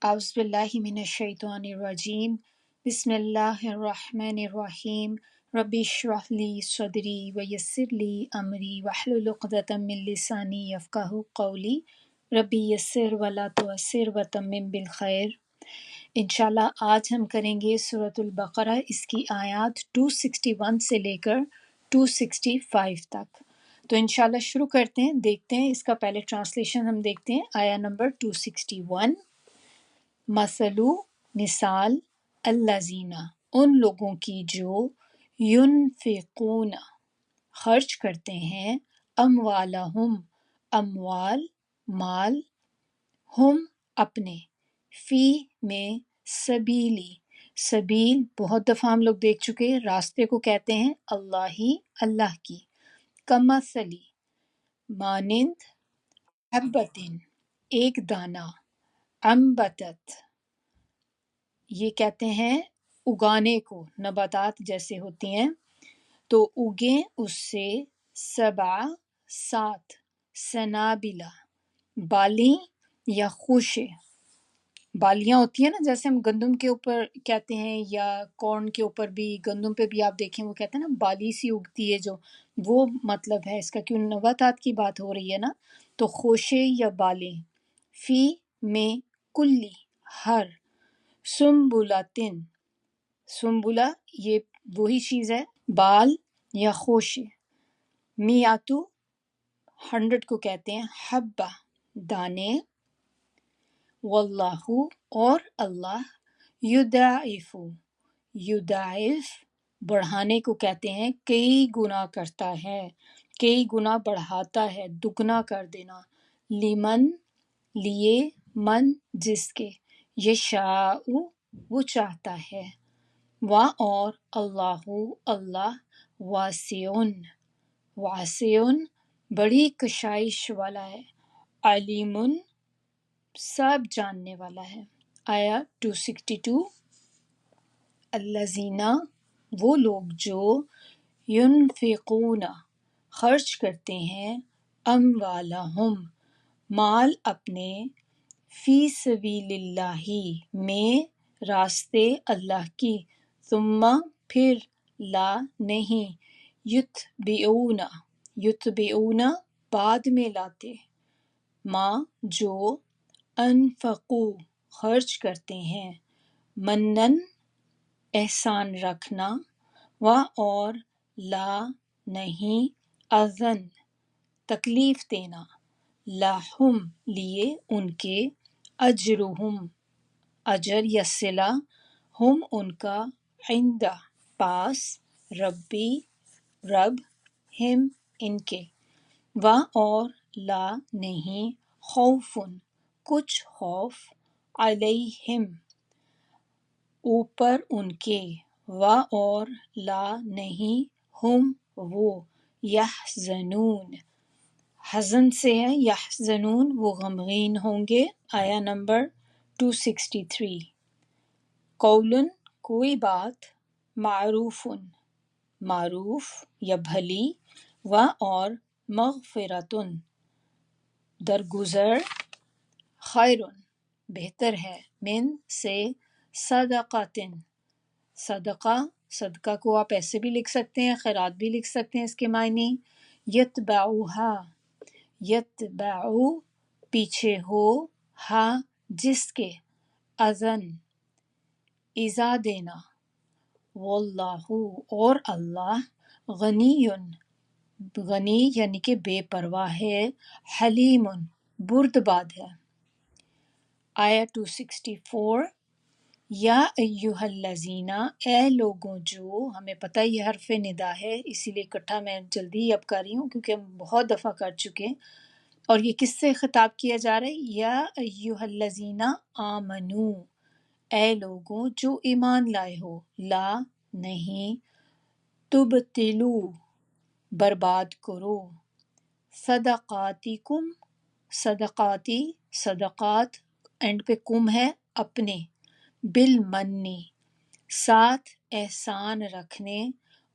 اعوذ باللہ من الشیطان الرجیم بسم اللہ الرحمن الرحیم رب اشرح لی صدری ویسر لی امری واحلل عقدۃ من لسانی یفقہوا قولی ربی یسر ولا تعسر وتمم بالخیر۔ انشاءاللہ آج ہم کریں گے سورۃ البقرہ، اس کی آیات 261 سے لے کر 265 تک۔ تو انشاءاللہ شروع کرتے ہیں، دیکھتے ہیں اس کا پہلے ٹرانسلیشن ہم دیکھتے ہیں۔ آیا نمبر 261، مثلو مثال، الذین ان لوگوں کی جو ینفقون خرچ کرتے ہیں، اموالہم اموال مال، ہم اپنے، فی میں سبیلی، سبیل بہت دفعہ ہم لوگ دیکھ چکے، راستے کو کہتے ہیں، اللہ اللہ کی، کمثلی مانند، حبتن ایک دانہ، انبتت یہ کہتے ہیں اگانے کو، نباتات جیسے ہوتی ہیں تو اگیں اس سے، سبع سات، سنابلہ بالیں یا خوشے، بالیاں ہوتی ہیں نا، جیسے ہم گندم کے اوپر کہتے ہیں یا کارن کے اوپر بھی، گندم پہ بھی آپ دیکھیں وہ کہتے ہیں نا بالی سی اگتی ہے جو، وہ مطلب ہے اس کا، کیوں نباتات کی بات ہو رہی ہے نا، تو خوشے یا بالیں، فی میں کلی ہر، سنبلاتن سنبلہ یہ وہی چیز ہے، بال یا خوشے، میاتو 100 کو کہتے ہیں حبہ دانے، واللہ اور اللہ، یضاعف یضاعف بڑھانے کو کہتے ہیں، کئی گنا کرتا ہے، کئی گنا بڑھاتا ہے، دگنا کر دینا، لمن لیے، من جس کے، یشاء وہ چاہتا ہے، اور اللہ اللہ واسع واسع بڑی کشائش والا ہے، علیم سب جاننے والا ہے۔ آیا 262، الذین وہ لوگ جو ینفقون خرچ کرتے ہیں، اموالہم مال اپنے، فی سبیل اللہ میں راستے اللہ کی، ثم پھر، لا نہیں، یتبعون یتبعون بعد میں لاتے، ما جو، انفقو خرچ کرتے ہیں، منن احسان رکھنا، و اور، لا نہیں، اذن تکلیف دینا، لہم لیے ان کے، اجرہم اجر یا صلہ، ہم ان کا، عند پاس، ربی رب، ہم ان کے، و اور، لا نہیں، خوف کچھ خوف، علیہم اوپر ان کے، و اور، لا نہیں، ہم وہ، یحزنون حزن سے ہے، یحزنون وہ غمگین ہوں گے۔ آیا نمبر 263، قولن کوئی بات، معروف معروف یا بھلی، و اور، مغفرتن درگزر، خیر بہتر ہے، من سے، صدقاتن صدقہ، صدقہ کو آپ ایسے بھی لکھ سکتے ہیں، خیرات بھی لکھ سکتے ہیں، اس کے معنی، یتبعوہا یتبعو پیچھے ہو، ہا جس کے، اذن ایذا دینا، واللہ اور اللہ، غنی غنی یعنی کہ بے پرواہ ہے، حلیم بردبار ہے۔ آیا 264، یا ایہا الذین اے لوگوں جو، ہمیں پتہ یہ حرف ندا ہے اسی لیے اکٹھا میں جلدی اب کر رہی ہوں کیونکہ ہم بہت دفعہ کر چکے ہیں، اور یہ کس سے خطاب کیا جا رہا ہے؟ یا ایہا الذین آمنو اے لوگوں جو ایمان لائے ہو، لا نہیں، تبتلو برباد کرو، صدقاتکم صدقاتی صدقات، اینڈ پہ کم ہے اپنے، بالمنی ساتھ احسان رکھنے،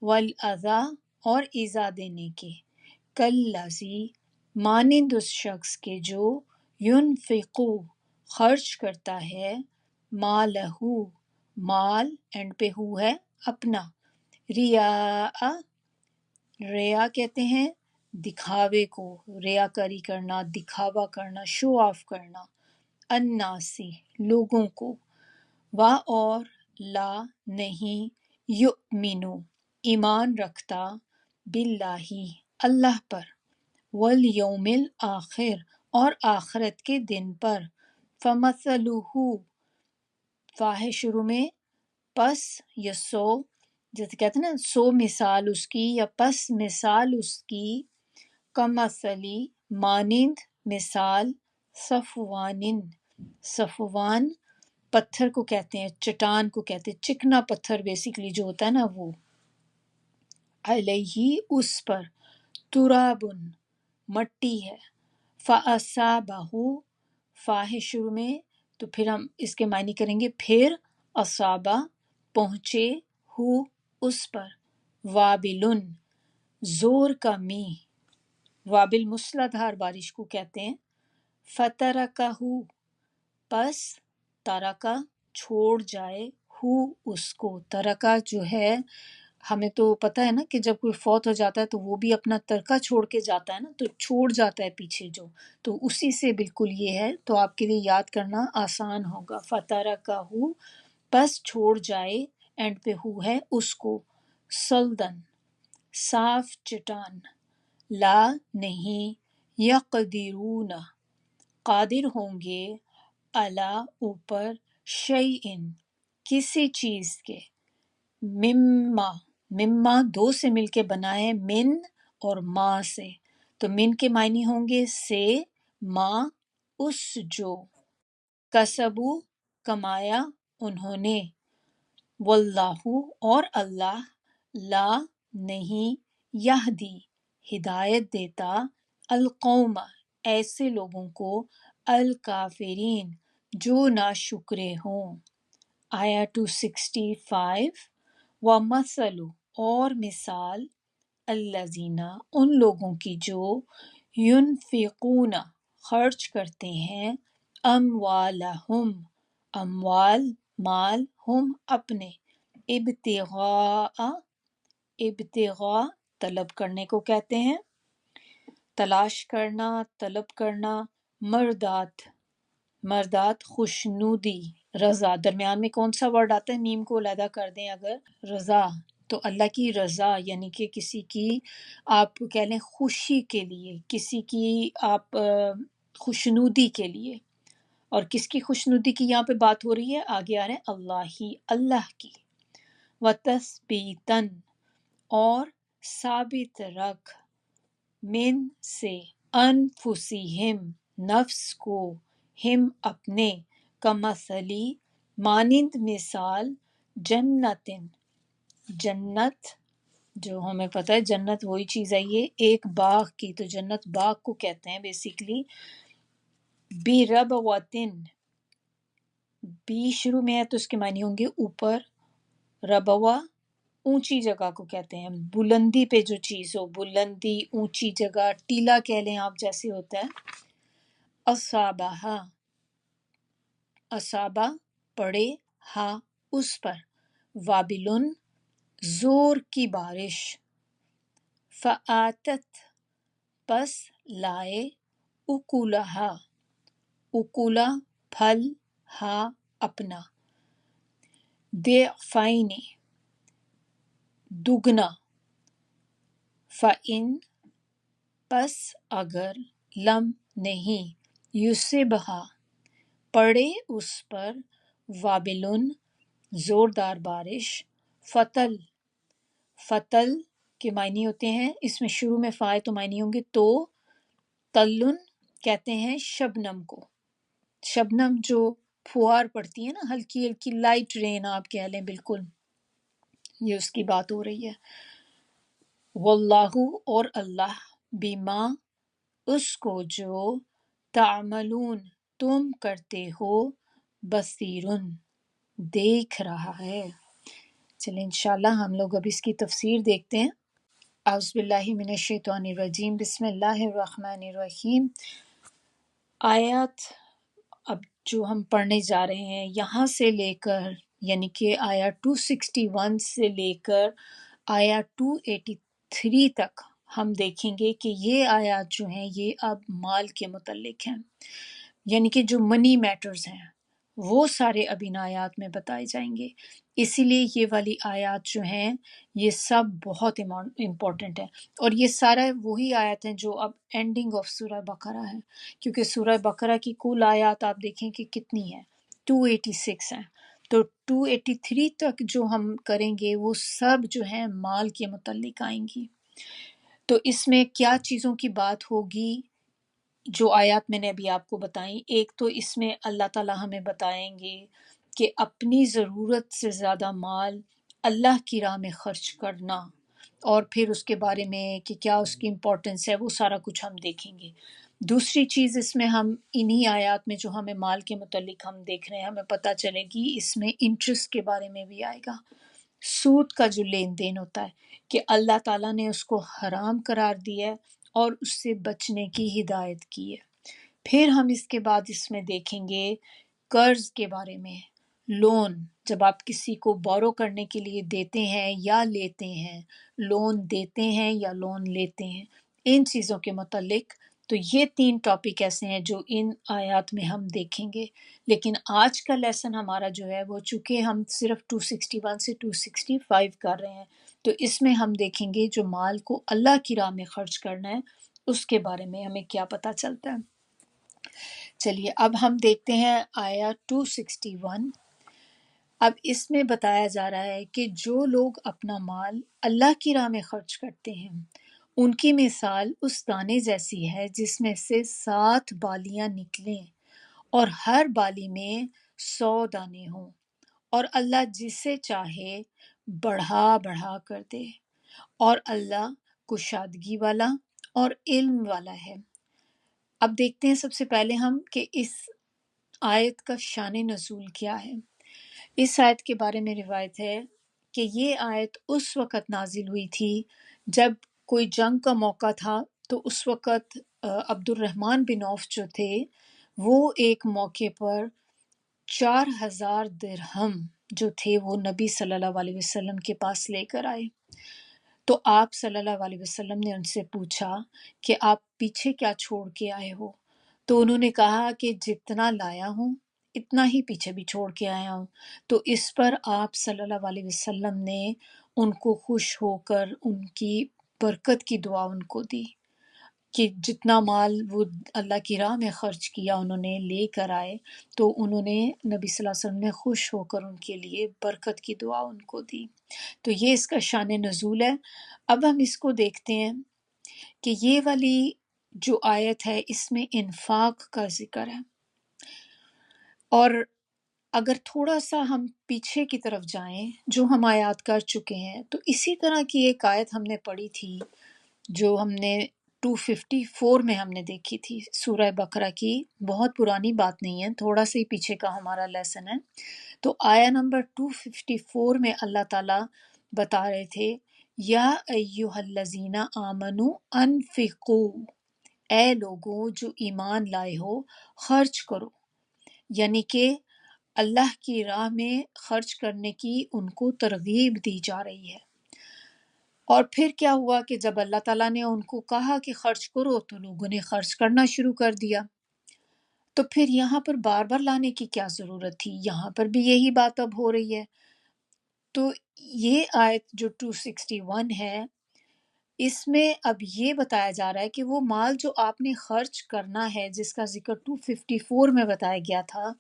والاذی اور ایذا دینے کے، کالذی مانند اس شخص کے جو، ینفقو خرچ کرتا ہے مالہو مال اینڈ پہ ہو ہے اپنا ریا ریا کہتے ہیں دکھاوے کو ریاکاری کرنا دکھاوا کرنا شو آف کرنا الناسی لوگوں کو وا اور لا نہیں یؤمنو ایمان رکھتا باللہ اللہ پر والیوم الآخر اور آخرت کے دن پر فمثلہ فاہ شروع میں پس یا سو جیسے کہتے ہیں نا سو مثال اس کی یا پس مثال اس کی کمثلی مانند مثال صفوان صفوان پتھر کو کہتے ہیں چٹان کو کہتے ہیں چکنا پتھر بیسیکلی جو ہوتا ہے نا وہ علیہ اس پر ترابن مٹی ہے فَأَصَابَهُ فاہ شروع میں تو پھر ہم اس کے معنی کریں گے پھر اصابہ پہنچے ہو اس پر وابلن زور کا می وابل موسلادھار بارش کو کہتے ہیں فترکہ پس ترکا چھوڑ جائے ہو اس کو ترکا جو ہے ہمیں تو پتہ ہے نا کہ جب کوئی فوت ہو جاتا ہے تو وہ بھی اپنا ترکہ چھوڑ کے جاتا ہے نا تو چھوڑ جاتا ہے پیچھے جو تو اسی سے بالکل یہ ہے تو آپ کے لیے یاد کرنا آسان ہوگا فترکہ پس چھوڑ جائے اینڈ پہ ہو ہے اس کو سلدن صاف چٹان لا نہیں یقدرون قادر ہوں گے الا اوپر شیئن کسی چیز کے مما مما دو سے مل کے بنا ہے من اور ما سے تو من کے معنی ہوں گے سے ما اس جو کسبو کمایا انہوں نے واللہ اور اللہ لا نہیں یہدی ہدایت دیتا القوم ایسے لوگوں کو الکافرین جو ناشکرے ہوں آیا 265 وَمَثَلُ اور مثال الذین ان لوگوں کی جو ینفقون خرچ کرتے ہیں اموالہم اموال مال ہم اپنے ابتغاء ابتغاء طلب کرنے کو کہتے ہیں تلاش کرنا طلب کرنا مردات مردات خوشنودی رضا درمیان میں کون سا ورڈ آتا ہے میم کو علیحدہ کر دیں اگر رضا تو اللہ کی رضا یعنی کہ کسی کی آپ کہہ لیں خوشی کے لیے کسی کی آپ خوشنودی کے لیے اور کس کی خوشنودی کی یہاں پہ بات ہو رہی ہے آگے آ رہے ہیں اللہ کی وَتَثْبِيتًا اور ثابت رکھ من سے انفسہم نفس کو ہم اپنے کمثلی مانند مثال جنتن جنت جو ہمیں پتہ ہے جنت وہی چیز ہے یہ ایک باغ کی تو جنت باغ کو کہتے ہیں بیسیکلی بربوتن بی شروع میں ہے تو اس کے معنی ہوں گے اوپر ربوا اونچی جگہ کو کہتے ہیں بلندی پہ جو چیز ہو بلندی اونچی جگہ ٹیلا کہہ لیں آپ جیسے ہوتا ہے اصابہ اصابہ پڑے ہا اس پر وابلن زور کی بارش فآتت پس لائے اکولہا اکولا پھل ہا اپنا ضعفین دگنا فإن پس اگر لم نہیں یصبھا پڑے اس پر وابلن زوردار بارش فتل فتل کے معنی ہوتے ہیں اس میں شروع میں فائے تو معنی ہوں گے تو تلن کہتے ہیں شبنم کو شبنم جو پھوار پڑتی ہے نا ہلکی ہلکی لائٹ رین آپ کہہ لیں بالکل یہ اس کی بات ہو رہی ہے واللہ اور اللہ بما اس کو جو تعملون تم کرتے ہو بصیرن دیکھ رہا ہے چلیں انشاءاللہ ہم لوگ اب اس کی تفسیر دیکھتے ہیں اعوذ باللہ من الشیطان الرجیم بسم اللہ الرحمن الرحیم آیات اب جو ہم پڑھنے جا رہے ہیں یہاں سے لے کر، یعنی کہ آیا 261 سے لے کر آیا 283 تک ہم دیکھیں گے کہ یہ آیات جو ہیں یہ اب مال کے متعلق ہیں، یعنی کہ جو منی میٹرز ہیں وہ سارے اب ان آیات میں بتائے جائیں گے۔ اسی لیے یہ والی آیات جو ہیں یہ سب بہت امپورٹنٹ ہیں، اور یہ سارا وہی آیات ہیں جو اب اینڈنگ آف سورہ بقرہ ہے، کیونکہ سورہ بقرہ کی کل آیات آپ دیکھیں کہ کتنی ہیں، 286 ہیں، تو 283 تک جو ہم کریں گے وہ سب جو ہیں مال کے متعلق آئیں گی۔ تو اس میں کیا چیزوں کی بات ہوگی جو آیات میں نے ابھی آپ کو بتائیں؟ ایک تو اس میں اللہ تعالیٰ ہمیں بتائیں گے کہ اپنی ضرورت سے زیادہ مال اللہ کی راہ میں خرچ کرنا، اور پھر اس کے بارے میں کہ کیا اس کی امپورٹنس ہے وہ سارا کچھ ہم دیکھیں گے۔ دوسری چیز اس میں ہم انہی آیات میں جو ہمیں مال کے متعلق ہم دیکھ رہے ہیں ہمیں پتہ چلے گی، اس میں انٹرسٹ کے بارے میں بھی آئے گا، سود کا جو لین دین ہوتا ہے کہ اللہ تعالیٰ نے اس کو حرام قرار دیا ہے اور اس سے بچنے کی ہدایت کی ہے۔ پھر ہم اس کے بعد اس میں دیکھیں گے قرض کے بارے میں، لون جب آپ کسی کو بورو کرنے کے لیے دیتے ہیں یا لیتے ہیں، لون دیتے ہیں یا لون لیتے ہیں، ان چیزوں کے متعلق۔ تو یہ 3 ٹاپک ایسے ہیں جو ان آیات میں ہم دیکھیں گے، لیکن آج کا لیسن ہمارا جو ہے وہ چونکہ ہم صرف 261 سے 265 کر رہے ہیں، تو اس میں ہم دیکھیں گے جو مال کو اللہ کی راہ میں خرچ کرنا ہے اس کے بارے میں ہمیں کیا پتہ چلتا ہے۔ چلیے اب ہم دیکھتے ہیں آیا 261۔ اب اس میں بتایا جا رہا ہے کہ جو لوگ اپنا مال اللہ کی راہ میں خرچ کرتے ہیں ان کی مثال اس دانے جیسی ہے جس میں سے 7 بالیاں نکلیں اور ہر بالی میں 100 دانے ہوں، اور اللہ جسے چاہے بڑھا بڑھا کر دے، اور اللہ کشادگی والا اور علم والا ہے۔ اب دیکھتے ہیں سب سے پہلے ہم کہ اس آیت کا شان نزول کیا ہے۔ اس آیت کے بارے میں روایت ہے کہ یہ آیت اس وقت نازل ہوئی تھی جب کوئی جنگ کا موقع تھا، تو اس وقت عبد الرحمن بن عوف جو تھے وہ ایک موقع پر 4000 درہم جو تھے وہ نبی صلی اللہ علیہ وسلم کے پاس لے کر آئے۔ تو آپ صلی اللہ علیہ وسلم نے ان سے پوچھا کہ آپ پیچھے کیا چھوڑ کے آئے ہو؟ تو انہوں نے کہا کہ جتنا لایا ہوں اتنا ہی پیچھے بھی چھوڑ کے آیا ہوں۔ تو اس پر آپ صلی اللہ علیہ وسلم نے ان کو خوش ہو کر ان کی برکت کی دعا ان کو دی کہ جتنا مال وہ اللہ کی راہ میں خرچ کیا انہوں نے لے کر آئے، تو انہوں نے نبی صلی اللہ علیہ وسلم نے خوش ہو کر ان کے لیے برکت کی دعا ان کو دی۔ تو یہ اس کا شان نزول ہے۔ اب ہم اس کو دیکھتے ہیں کہ یہ والی جو آیت ہے اس میں انفاق کا ذکر ہے، اور اگر تھوڑا سا ہم پیچھے کی طرف جائیں جو ہم آیات کر چکے ہیں، تو اسی طرح کی ایک آیت ہم نے پڑھی تھی جو ہم نے 254 میں ہم نے دیکھی تھی، سورہ بقرہ کی، بہت پرانی بات نہیں ہے، تھوڑا سا ہی پیچھے کا ہمارا لیسن ہے۔ تو آیا نمبر 254 میں اللہ تعالیٰ بتا رہے تھے یا ایہا الذین آمنو انفقو، اے لوگوں جو ایمان لائے ہو خرچ کرو، یعنی کہ اللہ کی راہ میں خرچ کرنے کی ان کو ترغیب دی جا رہی ہے۔ اور پھر کیا ہوا کہ جب اللہ تعالیٰ نے ان کو کہا کہ خرچ کرو تو لوگوں نے خرچ کرنا شروع کر دیا۔ تو پھر یہاں پر بار بار لانے کی کیا ضرورت تھی؟ یہاں پر بھی یہی بات اب ہو رہی ہے۔ تو یہ آیت جو 261 ہے اس میں اب یہ بتایا جا رہا ہے کہ وہ مال جو آپ نے خرچ کرنا ہے جس کا ذکر 254 میں بتایا گیا تھا،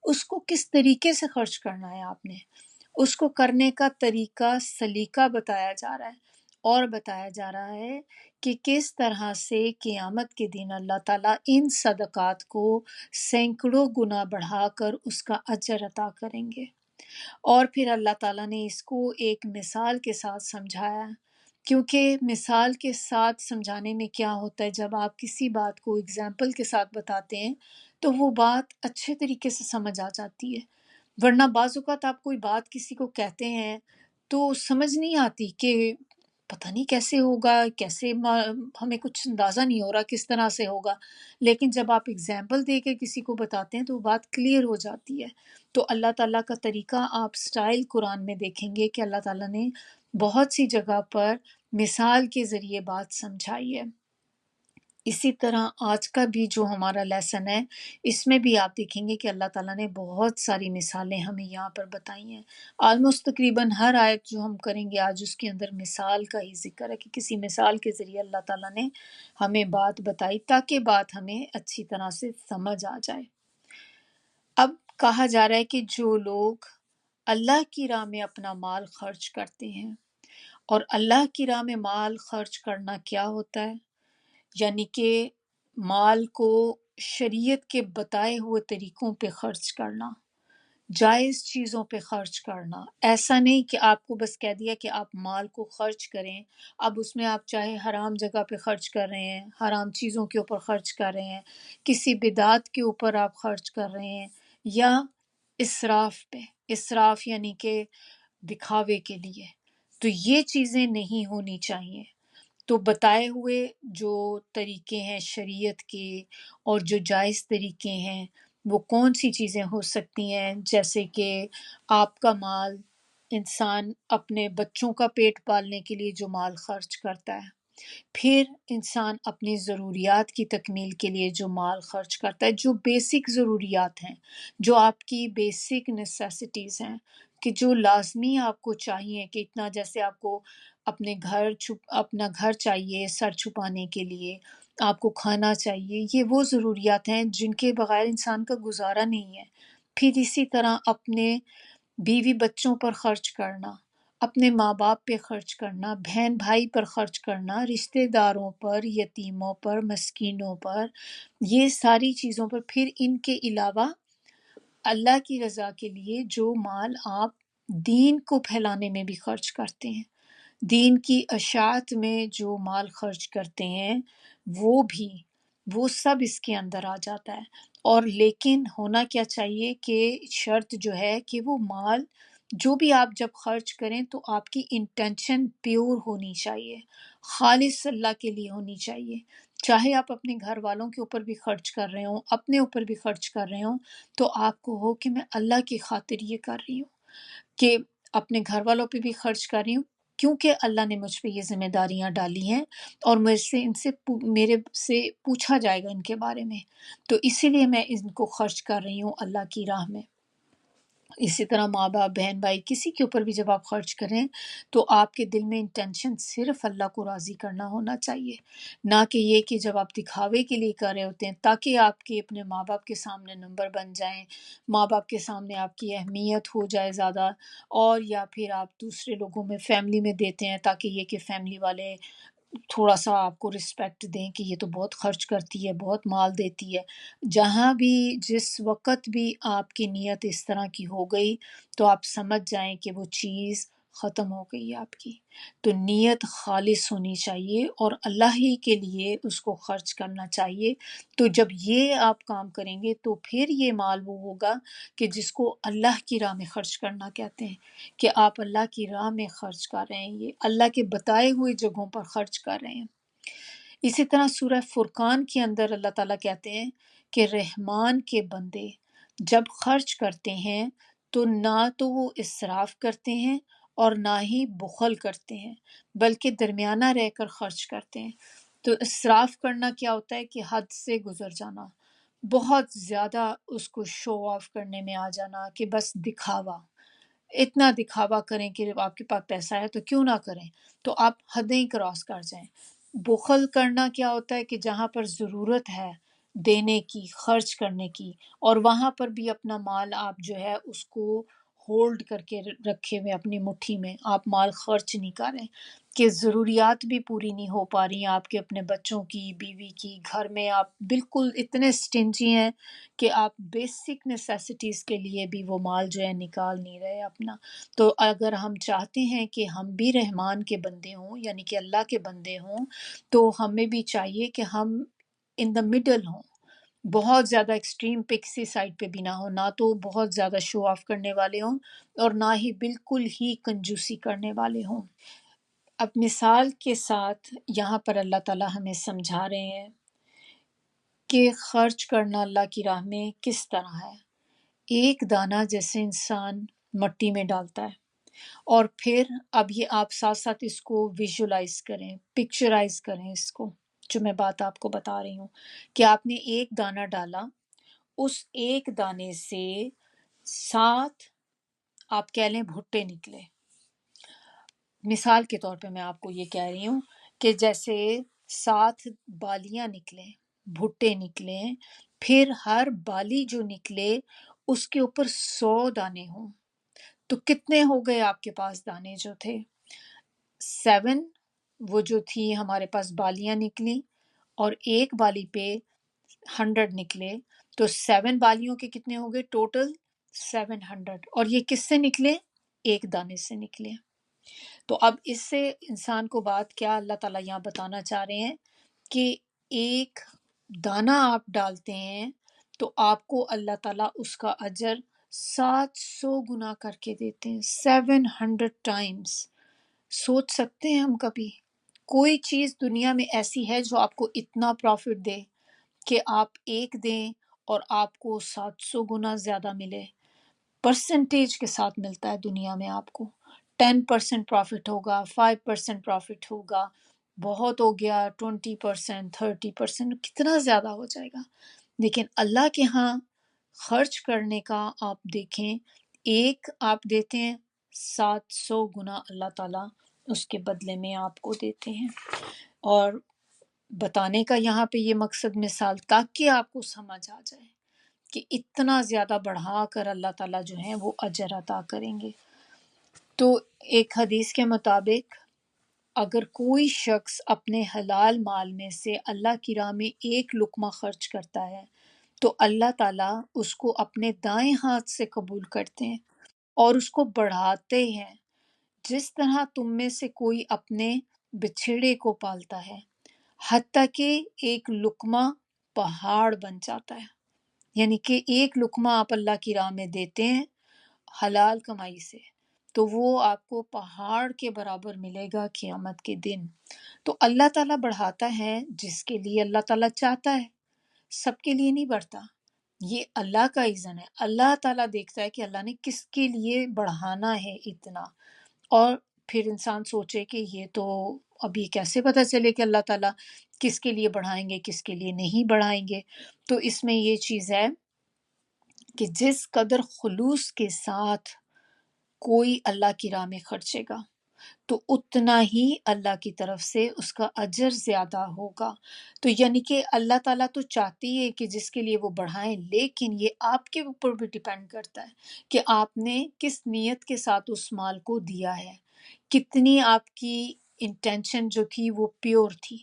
اس کو کس طریقے سے خرچ کرنا ہے، آپ نے اس کو کرنے کا طریقہ سلیقہ بتایا جا رہا ہے، اور بتایا جا رہا ہے کہ کس طرح سے قیامت کے دن اللہ تعالیٰ ان صدقات کو سینکڑوں گنا بڑھا کر اس کا اجر عطا کریں گے۔ اور پھر اللہ تعالیٰ نے اس کو ایک مثال کے ساتھ سمجھایا، کیونکہ مثال کے ساتھ سمجھانے میں کیا ہوتا ہے، جب آپ کسی بات کو اگزامپل کے ساتھ بتاتے ہیں تو وہ بات اچھے طریقے سے سمجھ آ جاتی ہے، ورنہ بعض اوقات آپ کوئی بات کسی کو کہتے ہیں تو سمجھ نہیں آتی کہ پتہ نہیں کیسے ہوگا، کیسے ہمیں کچھ اندازہ نہیں ہو رہا کس طرح سے ہوگا، لیکن جب آپ اگزامپل دے کے کسی کو بتاتے ہیں تو وہ بات کلیئر ہو جاتی ہے۔ تو اللہ تعالیٰ کا طریقہ آپ سٹائل قرآن میں دیکھیں گے کہ اللہ تعالیٰ نے بہت سی جگہ پر مثال کے ذریعے بات سمجھائی ہے۔ اسی طرح آج کا بھی جو ہمارا لیسن ہے، اس میں بھی آپ دیکھیں گے کہ اللہ تعالیٰ نے بہت ساری مثالیں ہمیں یہاں پر بتائی ہیں۔ آلموسٹ تقریباً ہر آیت جو ہم کریں گے آج اس کے اندر مثال کا ہی ذکر ہے کہ کسی مثال کے ذریعے اللہ تعالیٰ نے ہمیں بات بتائی تاکہ بات ہمیں اچھی طرح سے سمجھ آ جائے۔ اب کہا جا رہا ہے کہ جو لوگ اللہ کی راہ میں اپنا مال خرچ کرتے ہیں، اور اللہ کی راہ میں مال خرچ کرنا کیا ہوتا ہے؟ یعنی کہ مال کو شریعت کے بتائے ہوئے طریقوں پہ خرچ کرنا، جائز چیزوں پہ خرچ کرنا۔ ایسا نہیں کہ آپ کو بس کہہ دیا کہ آپ مال کو خرچ کریں، اب اس میں آپ چاہے حرام جگہ پہ خرچ کر رہے ہیں، حرام چیزوں کے اوپر خرچ کر رہے ہیں، کسی بدعت کے اوپر آپ خرچ کر رہے ہیں، یا اسراف پہ، اسراف یعنی کہ دکھاوے کے لیے۔ تو یہ چیزیں نہیں ہونی چاہیے۔ تو بتائے ہوئے جو طریقے ہیں شریعت کے اور جو جائز طریقے ہیں وہ کون سی چیزیں ہو سکتی ہیں؟ جیسے کہ آپ کا مال، انسان اپنے بچوں کا پیٹ پالنے کے لیے جو مال خرچ کرتا ہے، پھر انسان اپنی ضروریات کی تکمیل کے لیے جو مال خرچ کرتا ہے، جو بیسک ضروریات ہیں، جو آپ کی بیسک نیسیسٹیز ہیں، کہ جو لازمی آپ کو چاہیے، کہ اتنا جیسے آپ کو اپنا گھر چاہیے سر چھپانے کے لیے، آپ کو کھانا چاہیے، یہ وہ ضروریات ہیں جن کے بغیر انسان کا گزارا نہیں ہے۔ پھر اسی طرح اپنے بیوی بچوں پر خرچ کرنا، اپنے ماں باپ پہ خرچ کرنا، بہن بھائی پر خرچ کرنا، رشتہ داروں پر، یتیموں پر، مسکینوں پر، یہ ساری چیزوں پر۔ پھر ان کے علاوہ اللہ کی رضا کے لیے جو مال آپ دین کو پھیلانے میں بھی خرچ کرتے ہیں، دین کی اشاعت میں جو مال خرچ کرتے ہیں، وہ سب اس کے اندر آ جاتا ہے۔ اور لیکن ہونا کیا چاہیے کہ شرط جو ہے کہ وہ مال جو بھی آپ جب خرچ کریں تو آپ کی انٹینشن پیور ہونی چاہیے، خالص اللہ کے لیے ہونی چاہیے۔ چاہے آپ اپنے گھر والوں کے اوپر بھی خرچ کر رہے ہوں، اپنے اوپر بھی خرچ کر رہے ہوں، تو آپ کو ہو کہ میں اللہ کی خاطر یہ کر رہی ہوں، کہ اپنے گھر والوں پہ بھی خرچ کر رہی ہوں کیونکہ اللہ نے مجھ پہ یہ ذمہ داریاں ڈالی ہیں، اور میرے سے پوچھا جائے گا ان کے بارے میں، تو اسی لیے میں ان کو خرچ کر رہی ہوں اللہ کی راہ میں۔ اسی طرح ماں باپ، بہن بھائی، کسی کے اوپر بھی جب آپ خرچ کریں تو آپ کے دل میں انٹینشن صرف اللہ کو راضی کرنا ہونا چاہیے، نہ کہ یہ کہ جب آپ دکھاوے کے لیے کر رہے ہوتے ہیں تاکہ آپ کے اپنے ماں باپ کے سامنے نمبر بن جائیں، ماں باپ کے سامنے آپ کی اہمیت ہو جائے زیادہ، اور یا پھر آپ دوسرے لوگوں میں، فیملی میں دیتے ہیں تاکہ یہ کہ فیملی والے تھوڑا سا آپ کو رسپیکٹ دیں کہ یہ تو بہت خرچ کرتی ہے، بہت مال دیتی ہے۔ جہاں بھی جس وقت بھی آپ کی نیت اس طرح کی ہو گئی تو آپ سمجھ جائیں کہ وہ چیز ختم ہو گئی آپ کی۔ تو نیت خالص ہونی چاہیے اور اللہ ہی کے لیے اس کو خرچ کرنا چاہیے۔ تو جب یہ آپ کام کریں گے تو پھر یہ مال وہ ہوگا کہ جس کو اللہ کی راہ میں خرچ کرنا کہتے ہیں، کہ آپ اللہ کی راہ میں خرچ کر رہے ہیں، یہ اللہ کے بتائے ہوئے جگہوں پر خرچ کر رہے ہیں۔ اسی طرح سورہ فرقان کے اندر اللہ تعالیٰ کہتے ہیں کہ رحمان کے بندے جب خرچ کرتے ہیں تو نہ تو وہ اسراف کرتے ہیں اور نہ ہی بخل کرتے ہیں، بلکہ درمیانہ رہ کر خرچ کرتے ہیں۔ تو اسراف کرنا کیا ہوتا ہے کہ حد سے گزر جانا، بہت زیادہ اس کو شو آف کرنے میں آ جانا، کہ بس دکھاوا، اتنا دکھاوا کریں کہ جب آپ کے پاس پیسہ ہے تو کیوں نہ کریں، تو آپ حدیں کراس کر جائیں۔ بخل کرنا کیا ہوتا ہے کہ جہاں پر ضرورت ہے دینے کی، خرچ کرنے کی، اور وہاں پر بھی اپنا مال آپ جو ہے اس کو ہولڈ کر کے رکھے ہوئے اپنی مٹھی میں، آپ مال خرچ نہیں کر رہے، کہ ضروریات بھی پوری نہیں ہو پا رہی ہیں آپ کے، اپنے بچوں کی، بیوی کی، گھر میں آپ بالکل اتنے سٹنجی ہیں کہ آپ بیسک نیسیسٹیز کے لیے بھی وہ مال جو ہے نکال نہیں رہے اپنا۔ تو اگر ہم چاہتے ہیں کہ ہم بھی رحمان کے بندے ہوں، یعنی کہ اللہ کے بندے ہوں، تو ہمیں بھی چاہیے کہ ہم ان دا مڈل ہوں، بہت زیادہ ایکسٹریم پہ کسی سائڈ پہ بھی نہ ہو، نہ تو بہت زیادہ شو آف کرنے والے ہوں اور نہ ہی بالکل ہی کنجوسی کرنے والے ہوں۔ اب مثال کے ساتھ یہاں پر اللہ تعالیٰ ہمیں سمجھا رہے ہیں کہ خرچ کرنا اللہ کی راہ میں کس طرح ہے۔ ایک دانہ جیسے انسان مٹی میں ڈالتا ہے، اور پھر اب یہ آپ ساتھ ساتھ اس کو ویژولائز کریں، پکچرائز کریں اس کو، جو میں بات آپ کو بتا رہی ہوں کہ آپ نے ایک دانہ ڈالا، اس ایک دانے سے 7 آپ کہہ لیں بھٹے نکلے۔ مثال کے طور پہ میں آپ کو یہ کہہ رہی ہوں کہ جیسے 7 بالیاں نکلیں، بھٹے نکلیں، پھر ہر بالی جو نکلے اس کے اوپر 100 دانے ہوں، تو کتنے ہو گئے آپ کے پاس دانے جو تھے؟ 7 وہ جو تھی ہمارے پاس بالیاں نکلی، اور ایک بالی پہ 100 نکلے، تو 7 بالیوں کے کتنے ہو گئے ٹوٹل؟ 700۔ اور یہ کس سے نکلے؟ ایک دانے سے نکلے۔ تو اب اس سے انسان کو بات کیا اللہ تعالیٰ یہاں بتانا چاہ رہے ہیں کہ ایک دانہ آپ ڈالتے ہیں تو آپ کو اللہ تعالیٰ اس کا اجر 700 گنا کر کے دیتے ہیں، 700 ٹائمز۔ سوچ سکتے ہیں ہم کبھی کوئی چیز دنیا میں ایسی ہے جو آپ کو اتنا پروفٹ دے کہ آپ ایک دیں اور آپ کو 700 گنا زیادہ ملے؟ پرسنٹیج کے ساتھ ملتا ہے دنیا میں، آپ کو 10% پروفٹ ہوگا، 5% پروفٹ ہوگا، بہت ہو گیا 20%، 30%، کتنا زیادہ ہو جائے گا۔ لیکن اللہ کے ہاں خرچ کرنے کا آپ دیکھیں، ایک آپ دیتے ہیں 700 گنا اللہ تعالیٰ اس کے بدلے میں آپ کو دیتے ہیں۔ اور بتانے کا یہاں پہ یہ مقصد مثال تاکہ آپ کو سمجھ آ جائے کہ اتنا زیادہ بڑھا کر اللہ تعالیٰ جو ہیں وہ اجر عطا کریں گے۔ تو ایک حدیث کے مطابق اگر کوئی شخص اپنے حلال مال میں سے اللہ کی راہ میں ایک لقمہ خرچ کرتا ہے تو اللہ تعالیٰ اس کو اپنے دائیں ہاتھ سے قبول کرتے ہیں اور اس کو بڑھاتے ہیں، جس طرح تم میں سے کوئی اپنے بچھڑے کو پالتا ہے، حتیٰ کہ ایک لقمہ پہاڑ بن جاتا ہے۔ یعنی کہ ایک لقمہ آپ اللہ کی راہ میں دیتے ہیں حلال کمائی سے تو وہ آپ کو پہاڑ کے برابر ملے گا قیامت کے دن۔ تو اللہ تعالیٰ بڑھاتا ہے جس کے لیے اللہ تعالیٰ چاہتا ہے، سب کے لیے نہیں بڑھتا، یہ اللہ کا اذن ہے۔ اللہ تعالیٰ دیکھتا ہے کہ اللہ نے کس کے لیے بڑھانا ہے اتنا، اور پھر انسان سوچے کہ یہ تو اب یہ کیسے پتہ چلے کہ اللہ تعالیٰ کس کے لیے بڑھائیں گے کس کے لیے نہیں بڑھائیں گے۔ تو اس میں یہ چیز ہے کہ جس قدر خلوص کے ساتھ کوئی اللہ کی راہ میں خرچے گا تو اتنا ہی اللہ کی طرف سے اس کا اجر زیادہ ہوگا۔ تو یعنی کہ اللہ تعالیٰ تو چاہتی ہے کہ جس کے لیے وہ بڑھائیں، لیکن یہ آپ کے اوپر بھی ڈیپینڈ کرتا ہے کہ آپ نے کس نیت کے ساتھ اس مال کو دیا ہے، کتنی آپ کی انٹینشن جو تھی وہ پیور تھی۔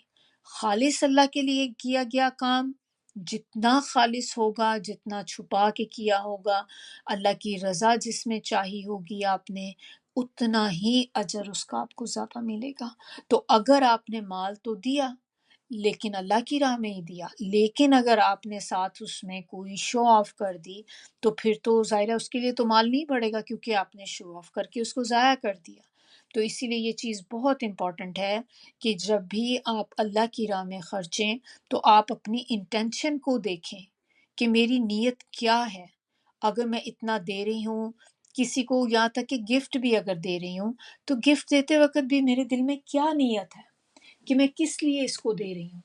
خالص اللہ کے لیے کیا گیا کام جتنا خالص ہوگا، جتنا چھپا کے کیا ہوگا، اللہ کی رضا جس میں چاہی ہوگی آپ نے، اتنا ہی اجر اس کا آپ کو زیادہ ملے گا۔ تو اگر آپ نے مال تو دیا لیکن اللہ کی راہ میں ہی دیا، لیکن اگر آپ نے ساتھ اس میں کوئی شو آف کر دی تو پھر تو ظاہر ہے اس کے لیے تو مال نہیں بڑھے گا، کیونکہ آپ نے شو آف کر کے اس کو ضائع کر دیا۔ تو اسی لیے یہ چیز بہت امپورٹنٹ ہے کہ جب بھی آپ اللہ کی راہ میں خرچیں تو آپ اپنی انٹینشن کو دیکھیں کہ میری نیت کیا ہے۔ اگر میں اتنا دے رہی ہوں کسی کو، یہاں تک کہ گفٹ بھی اگر دے رہی ہوں تو گفٹ دیتے وقت بھی میرے دل میں کیا نیت ہے کہ میں کس لیے اس کو دے رہی ہوں؟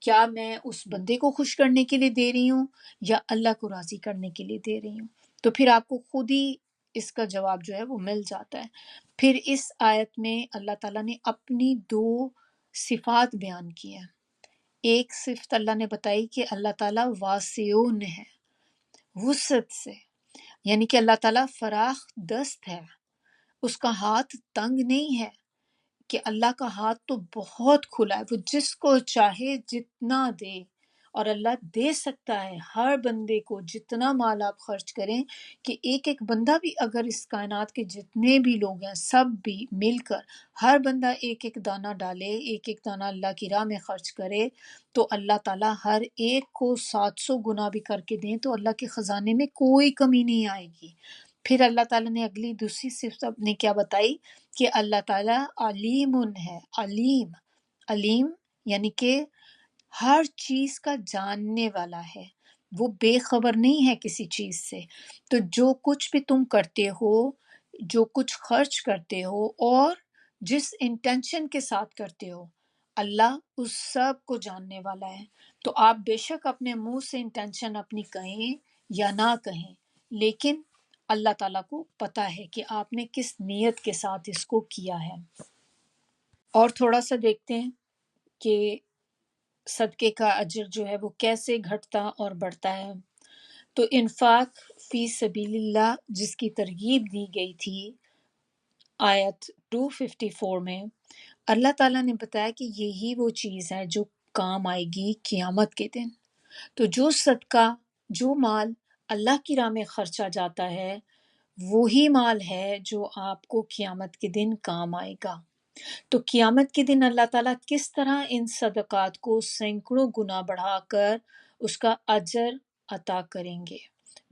کیا میں اس بندے کو خوش کرنے کے لیے دے رہی ہوں یا اللہ کو راضی کرنے کے لیے دے رہی ہوں؟ تو پھر آپ کو خود ہی اس کا جواب جو ہے وہ مل جاتا ہے۔ پھر اس آیت میں اللہ تعالیٰ نے اپنی 2 صفات بیان کی ہیں۔ ایک صفت اللہ نے بتائی کہ اللہ تعالیٰ واسعون ہے، وسعت سے، یعنی کہ اللہ تعالیٰ فراخ دست ہے، اس کا ہاتھ تنگ نہیں ہے، کہ اللہ کا ہاتھ تو بہت کھلا ہے، وہ جس کو چاہے جتنا دے، اور اللہ دے سکتا ہے ہر بندے کو جتنا مال آپ خرچ کریں، کہ ایک ایک بندہ بھی اگر اس کائنات کے جتنے بھی لوگ ہیں سب بھی مل کر ہر بندہ ایک ایک دانہ ڈالے، ایک ایک دانہ اللہ کی راہ میں خرچ کرے، تو اللہ تعالیٰ ہر ایک کو 700 گنا بھی کر کے دیں تو اللہ کے خزانے میں کوئی کمی نہیں آئے گی۔ پھر اللہ تعالیٰ نے اگلی دوسری صفت اپنے کیا بتائی کہ اللہ تعالیٰ علیم ہے، علیم، علیم یعنی کہ ہر چیز کا جاننے والا ہے، وہ بے خبر نہیں ہے کسی چیز سے۔ تو جو کچھ بھی تم کرتے ہو، جو کچھ خرچ کرتے ہو اور جس انٹینشن کے ساتھ کرتے ہو، اللہ اس سب کو جاننے والا ہے۔ تو آپ بے شک اپنے منہ سے انٹینشن اپنی کہیں یا نہ کہیں، لیکن اللہ تعالیٰ کو پتہ ہے کہ آپ نے کس نیت کے ساتھ اس کو کیا ہے۔ اور تھوڑا سا دیکھتے ہیں کہ صدقے کا اجر جو ہے وہ کیسے گھٹتا اور بڑھتا ہے۔ تو انفاق فی سبیل اللہ جس کی ترغیب دی گئی تھی آیت 254 میں، اللہ تعالیٰ نے بتایا کہ یہی وہ چیز ہے جو کام آئے گی قیامت کے دن۔ تو جو صدقہ، جو مال اللہ کی راہ میں خرچا جاتا ہے، وہی مال ہے جو آپ کو قیامت کے دن کام آئے گا۔ تو قیامت کے دن اللہ تعالیٰ کس طرح ان صدقات کو سینکڑوں گنا بڑھا کر اس کا اجر عطا کریں گے۔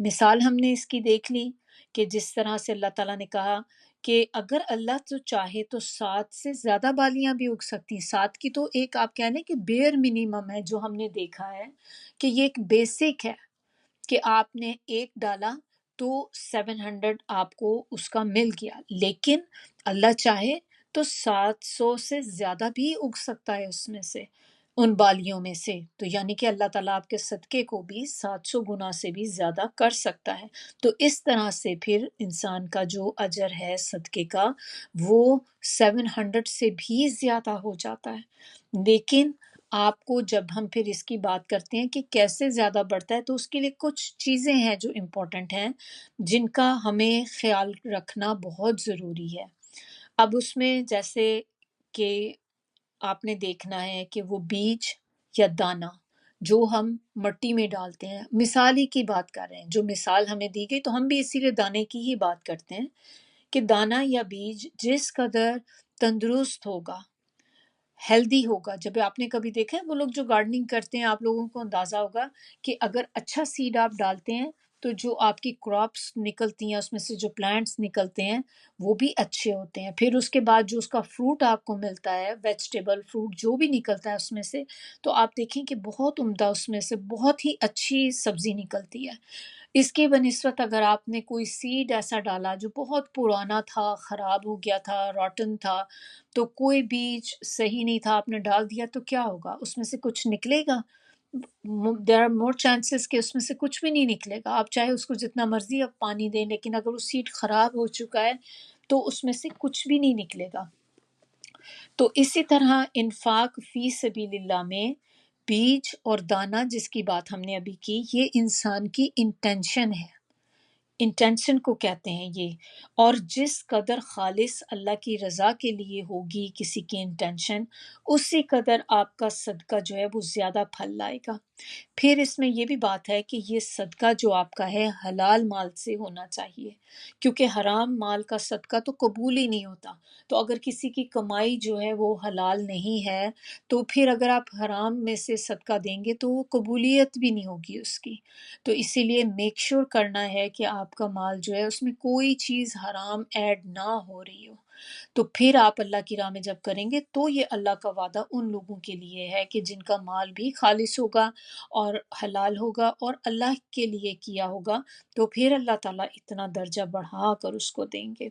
مثال ہم نے اس کی دیکھ لی کہ جس طرح سے اللہ تعالیٰ نے کہا کہ اگر اللہ تو چاہے تو 7 سے زیادہ بالیاں بھی اگ سکتی ہیں۔ 7 کی تو ایک آپ کہہ لیں کہ بیئر منیمم ہے جو ہم نے دیکھا ہے کہ یہ ایک بیسک ہے کہ آپ نے ایک ڈالا تو 700 آپ کو اس کا مل گیا، لیکن اللہ چاہے تو 700 سے زیادہ بھی اگ سکتا ہے اس میں سے، ان بالیوں میں سے۔ تو یعنی کہ اللہ تعالیٰ آپ کے صدقے کو بھی 700 گنا سے بھی زیادہ کر سکتا ہے۔ تو اس طرح سے پھر انسان کا جو اجر ہے صدقے کا وہ 700 سے بھی زیادہ ہو جاتا ہے۔ لیکن آپ کو جب ہم پھر اس کی بات کرتے ہیں کہ کیسے زیادہ بڑھتا ہے، تو اس کے لیے کچھ چیزیں ہیں جو امپورٹنٹ ہیں جن کا ہمیں خیال رکھنا بہت ضروری ہے۔ اب اس میں جیسے کہ آپ نے دیکھنا ہے کہ وہ بیج یا دانہ جو ہم مٹی میں ڈالتے ہیں، مثال ہی کی بات کر رہے ہیں، جو مثال ہمیں دی گئی تو ہم بھی اسی لیے دانے کی ہی بات کرتے ہیں کہ دانہ یا بیج جس قدر تندرست ہوگا، ہیلدی ہوگا۔ جب آپ نے کبھی دیکھا ہے وہ لوگ جو گارڈننگ کرتے ہیں، آپ لوگوں کو اندازہ ہوگا کہ اگر اچھا سیڈ آپ ڈالتے ہیں تو جو آپ کی کراپس نکلتی ہیں، اس میں سے جو پلانٹس نکلتے ہیں وہ بھی اچھے ہوتے ہیں۔ پھر اس کے بعد جو اس کا فروٹ آپ کو ملتا ہے، ویجیٹیبل فروٹ جو بھی نکلتا ہے اس میں سے، تو آپ دیکھیں کہ بہت عمدہ اس میں سے بہت ہی اچھی سبزی نکلتی ہے۔ اس کے بنسبت اگر آپ نے کوئی سیڈ ایسا ڈالا جو بہت پرانا تھا، خراب ہو گیا تھا، روٹن تھا، تو کوئی بیج صحیح نہیں تھا، آپ نے ڈال دیا، تو کیا ہوگا؟ اس میں سے کچھ نکلے گا؟ دیر آر مور چانسز کہ اس میں سے کچھ بھی نہیں نکلے گا۔ آپ چاہے اس کو جتنا مرضی آپ پانی دیں، لیکن اگر وہ سیڈ خراب ہو چکا ہے تو اس میں سے کچھ بھی نہیں نکلے گا۔ تو اسی طرح انفاق فی سبیل اللہ میں بیج اور دانہ جس کی بات ہم نے ابھی کی، یہ انسان کی انٹینشن ہے، انٹینشن کو کہتے ہیں یہ۔ اور جس قدر خالص اللہ کی رضا کے لیے ہوگی کسی کی انٹینشن، اسی قدر آپ کا صدقہ جو ہے وہ زیادہ پھل لائے گا۔ پھر اس میں یہ بھی بات ہے کہ یہ صدقہ جو آپ کا ہے حلال مال سے ہونا چاہیے، کیونکہ حرام مال کا صدقہ تو قبول ہی نہیں ہوتا۔ تو اگر کسی کی کمائی جو ہے وہ حلال نہیں ہے تو پھر اگر آپ حرام میں سے صدقہ دیں گے تو وہ قبولیت بھی نہیں ہوگی اس کی۔ تو اسی لیے میک شور کرنا ہے کہ آپ کا مال جو ہے اس میں کوئی چیز حرام ایڈ نہ ہو رہی ہو۔ تو پھر آپ اللہ کی راہ میں جب کریں گے تو یہ اللہ کا وعدہ ان لوگوں کے لیے ہے کہ جن کا مال بھی خالص ہوگا اور حلال ہوگا اور اللہ کے لیے کیا ہوگا، تو پھر اللہ تعالیٰ اتنا درجہ بڑھا کر اس کو دیں گے۔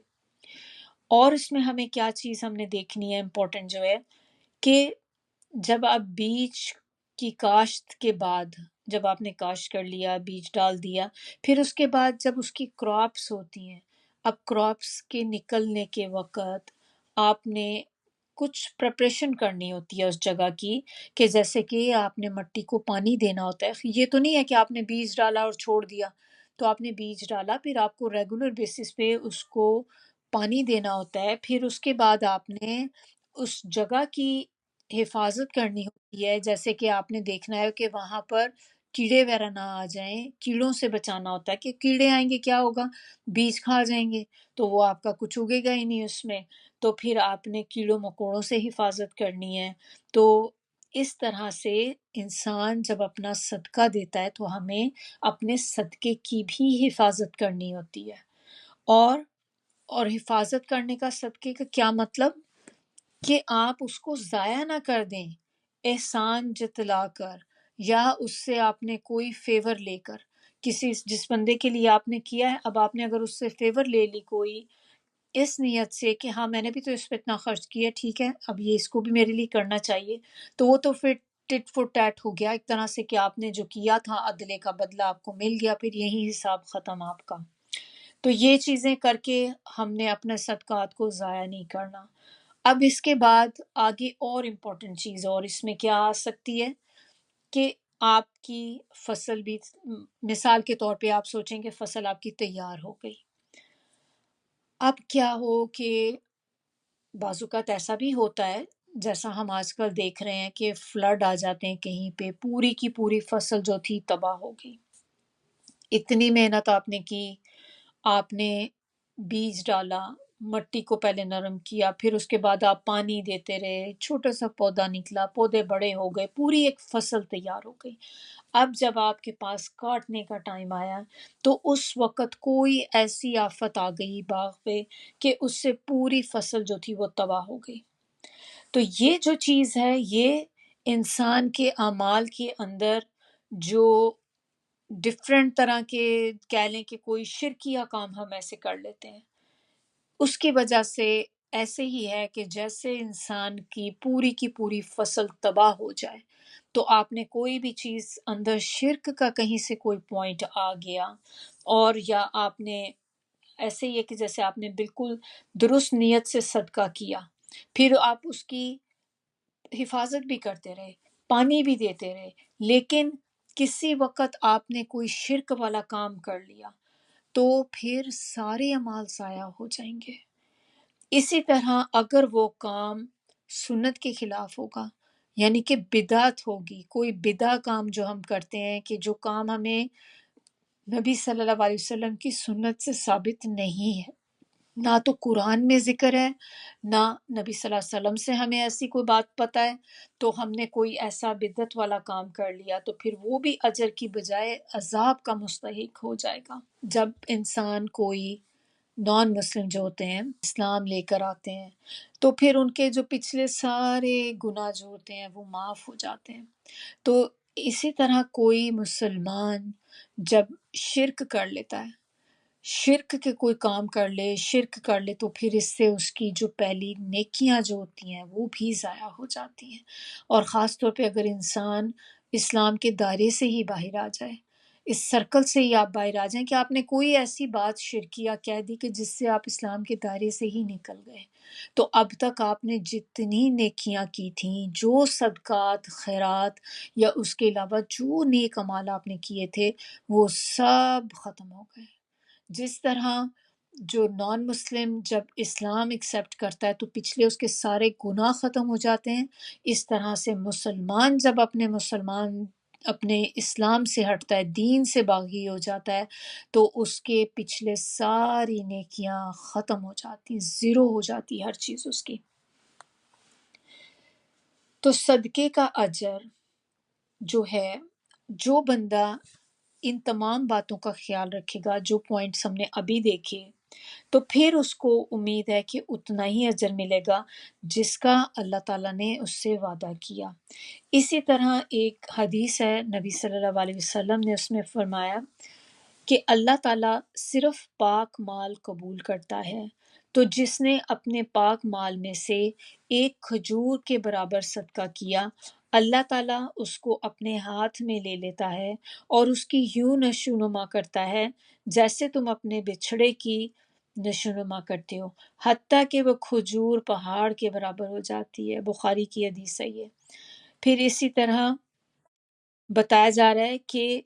اور اس میں ہمیں کیا چیز ہم نے دیکھنی ہے امپورٹنٹ جو ہے کہ جب آپ بیج کی کاشت کے بعد، جب آپ نے کاشت کر لیا، بیج ڈال دیا، پھر اس کے بعد جب اس کی کراپس ہوتی ہیں، اب کراپس کے نکلنے کے وقت آپ نے کچھ پریپریشن کرنی ہوتی ہے اس جگہ کی، کہ جیسے کہ آپ نے مٹی کو پانی دینا ہوتا ہے۔ یہ تو نہیں ہے کہ آپ نے بیج ڈالا اور چھوڑ دیا، تو آپ نے بیج ڈالا، پھر آپ کو ریگولر بیسس پہ اس کو پانی دینا ہوتا ہے، پھر اس کے بعد آپ نے اس جگہ کی حفاظت کرنی ہوتی ہے، جیسے کہ آپ نے دیکھنا ہے کہ وہاں پر کیڑے وغیرہ نہ آ جائیں، کیڑوں سے بچانا ہوتا ہے کہ کیڑے آئیں گے کیا ہوگا، بیج کھا جائیں گے تو وہ آپ کا کچھ اگے گا ہی نہیں اس میں، تو پھر آپ نے کیڑوں مکوڑوں سے حفاظت کرنی ہے۔ تو اس طرح سے انسان جب اپنا صدقہ دیتا ہے تو ہمیں اپنے صدقے کی بھی حفاظت کرنی ہوتی ہے۔ اور حفاظت کرنے کا صدقے کا کیا مطلب؟ کہ آپ اس کو ضائع نہ کر دیں احسان جتلا کر، یا اس سے آپ نے کوئی فیور لے کر، کسی جس بندے کے لیے آپ نے کیا ہے، اب آپ نے اگر اس سے فیور لے لی کوئی، اس نیت سے کہ ہاں میں نے بھی تو اس پہ اتنا خرچ کیا، ٹھیک ہے اب یہ اس کو بھی میرے لیے کرنا چاہیے، تو وہ تو پھر ٹٹ فور ٹیٹ ہو گیا ایک طرح سے، کہ آپ نے جو کیا تھا عدلے کا بدلہ آپ کو مل گیا، پھر یہی حساب ختم آپ کا۔ تو یہ چیزیں کر کے ہم نے اپنے صدقات کو ضائع نہیں کرنا۔ اب اس کے بعد آگے اور امپورٹنٹ چیز اور اس میں کیا آ سکتی ہے کہ آپ کی فصل بھی، مثال کے طور پہ آپ سوچیں کہ فصل آپ کی تیار ہو گئی، اب کیا ہو کہ بعض اوقات ایسا بھی ہوتا ہے جیسا ہم آج کل دیکھ رہے ہیں کہ فلڈ آ جاتے ہیں کہیں پہ، پوری کی پوری فصل جو تھی تباہ ہو گئی، اتنی محنت آپ نے کی، آپ نے بیج ڈالا، مٹی کو پہلے نرم کیا، پھر اس کے بعد آپ پانی دیتے رہے، چھوٹا سا پودا نکلا، پودے بڑے ہو گئے، پوری ایک فصل تیار ہو گئی۔ اب جب آپ کے پاس کاٹنے کا ٹائم آیا تو اس وقت کوئی ایسی آفت آ گئی باغ پہ کہ اس سے پوری فصل جو تھی وہ تباہ ہو گئی۔ تو یہ جو چیز ہے، یہ انسان کے اعمال کے اندر جو ڈفرینٹ طرح کے، کہہ لیں کہ کوئی شرکیہ کام ہم ایسے کر لیتے ہیں، اس کی وجہ سے ایسے ہی ہے کہ جیسے انسان کی پوری فصل تباہ ہو جائے، تو آپ نے کوئی بھی چیز اندر شرک کا کہیں سے کوئی پوائنٹ آ گیا، اور یا آپ نے ایسے ہی ہے کہ جیسے آپ نے بالکل درست نیت سے صدقہ کیا، پھر آپ اس کی حفاظت بھی کرتے رہے، پانی بھی دیتے رہے، لیکن کسی وقت آپ نے کوئی شرک والا کام کر لیا تو پھر سارے اعمال ضائع ہو جائیں گے۔ اسی طرح اگر وہ کام سنت کے خلاف ہوگا، یعنی کہ بدعت ہوگی، کوئی بدعہ کام جو ہم کرتے ہیں، کہ جو کام ہمیں نبی صلی اللہ علیہ وسلم کی سنت سے ثابت نہیں ہے، نہ تو قرآن میں ذکر ہے، نہ نبی صلی اللہ علیہ وسلم سے ہمیں ایسی کوئی بات پتہ ہے، تو ہم نے کوئی ایسا بدعت والا کام کر لیا تو پھر وہ بھی اجر کی بجائے عذاب کا مستحق ہو جائے گا۔ جب انسان کوئی نان مسلم جو ہوتے ہیں اسلام لے کر آتے ہیں تو پھر ان کے جو پچھلے سارے گناہ جو ہوتے ہیں وہ معاف ہو جاتے ہیں۔ تو اسی طرح کوئی مسلمان جب شرک کر لیتا ہے، شرک کے کوئی کام کر لے، شرک کر لے، تو پھر اس سے اس کی جو پہلی نیکیاں جو ہوتی ہیں وہ بھی ضائع ہو جاتی ہیں، اور خاص طور پہ اگر انسان اسلام کے دائرے سے ہی باہر آ جائے، اس سرکل سے ہی آپ باہر آ جائیں کہ آپ نے کوئی ایسی بات شرکیہ کہہ دی کہ جس سے آپ اسلام کے دائرے سے ہی نکل گئے، تو اب تک آپ نے جتنی نیکیاں کی تھیں، جو صدقات خیرات یا اس کے علاوہ جو نیک اعمال آپ نے کیے تھے، وہ سب ختم ہو گئے۔ جس طرح جو نان مسلم جب اسلام ایکسیپٹ کرتا ہے تو پچھلے اس کے سارے گناہ ختم ہو جاتے ہیں، اس طرح سے مسلمان جب اپنے اسلام سے ہٹتا ہے، دین سے باغی ہو جاتا ہے، تو اس کے پچھلے ساری نیکیاں ختم ہو جاتی، زیرو ہو جاتی ہر چیز اس کی۔ تو صدقے کا اجر جو ہے، جو بندہ ان تمام باتوں کا خیال رکھے گا، جو پوائنٹس ہم نے ابھی دیکھے، تو پھر اس کو امید ہے کہ اتنا ہی اجر ملے گا جس کا اللہ تعالیٰ نے اس سے وعدہ کیا۔ اسی طرح ایک حدیث ہے، نبی صلی اللہ علیہ وسلم نے اس میں فرمایا کہ اللہ تعالیٰ صرف پاک مال قبول کرتا ہے، تو جس نے اپنے پاک مال میں سے ایک کھجور کے برابر صدقہ کیا، اللہ تعالیٰ اس کو اپنے ہاتھ میں لے لیتا ہے اور اس کی یوں نشو نما کرتا ہے جیسے تم اپنے بچھڑے کی نشو نما کرتے ہو، حتیٰ کہ وہ کھجور پہاڑ کے برابر ہو جاتی ہے۔ بخاری کی حدیث ہے یہ۔ پھر اسی طرح بتایا جا رہا ہے کہ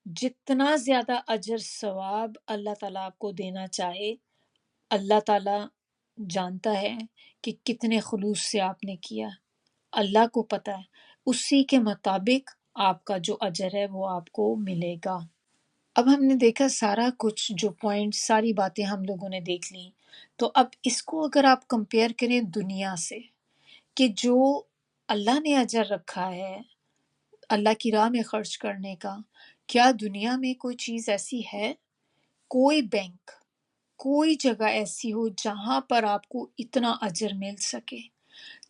جتنا زیادہ اجر ثواب اللہ تعالیٰ آپ کو دینا چاہے، اللہ تعالیٰ جانتا ہے کہ کتنے خلوص سے آپ نے کیا، اللہ کو پتہ ہے، اسی کے مطابق آپ کا جو اجر ہے وہ آپ کو ملے گا۔ اب ہم نے دیکھا سارا کچھ جو پوائنٹ، ساری باتیں ہم لوگوں نے دیکھ لیں، تو اب اس کو اگر آپ کمپیئر کریں دنیا سے، کہ جو اللہ نے اجر رکھا ہے اللہ کی راہ میں خرچ کرنے کا، کیا دنیا میں کوئی چیز ایسی ہے کوئی بینک، کوئی جگہ ایسی ہو جہاں پر آپ کو اتنا اجر مل سکے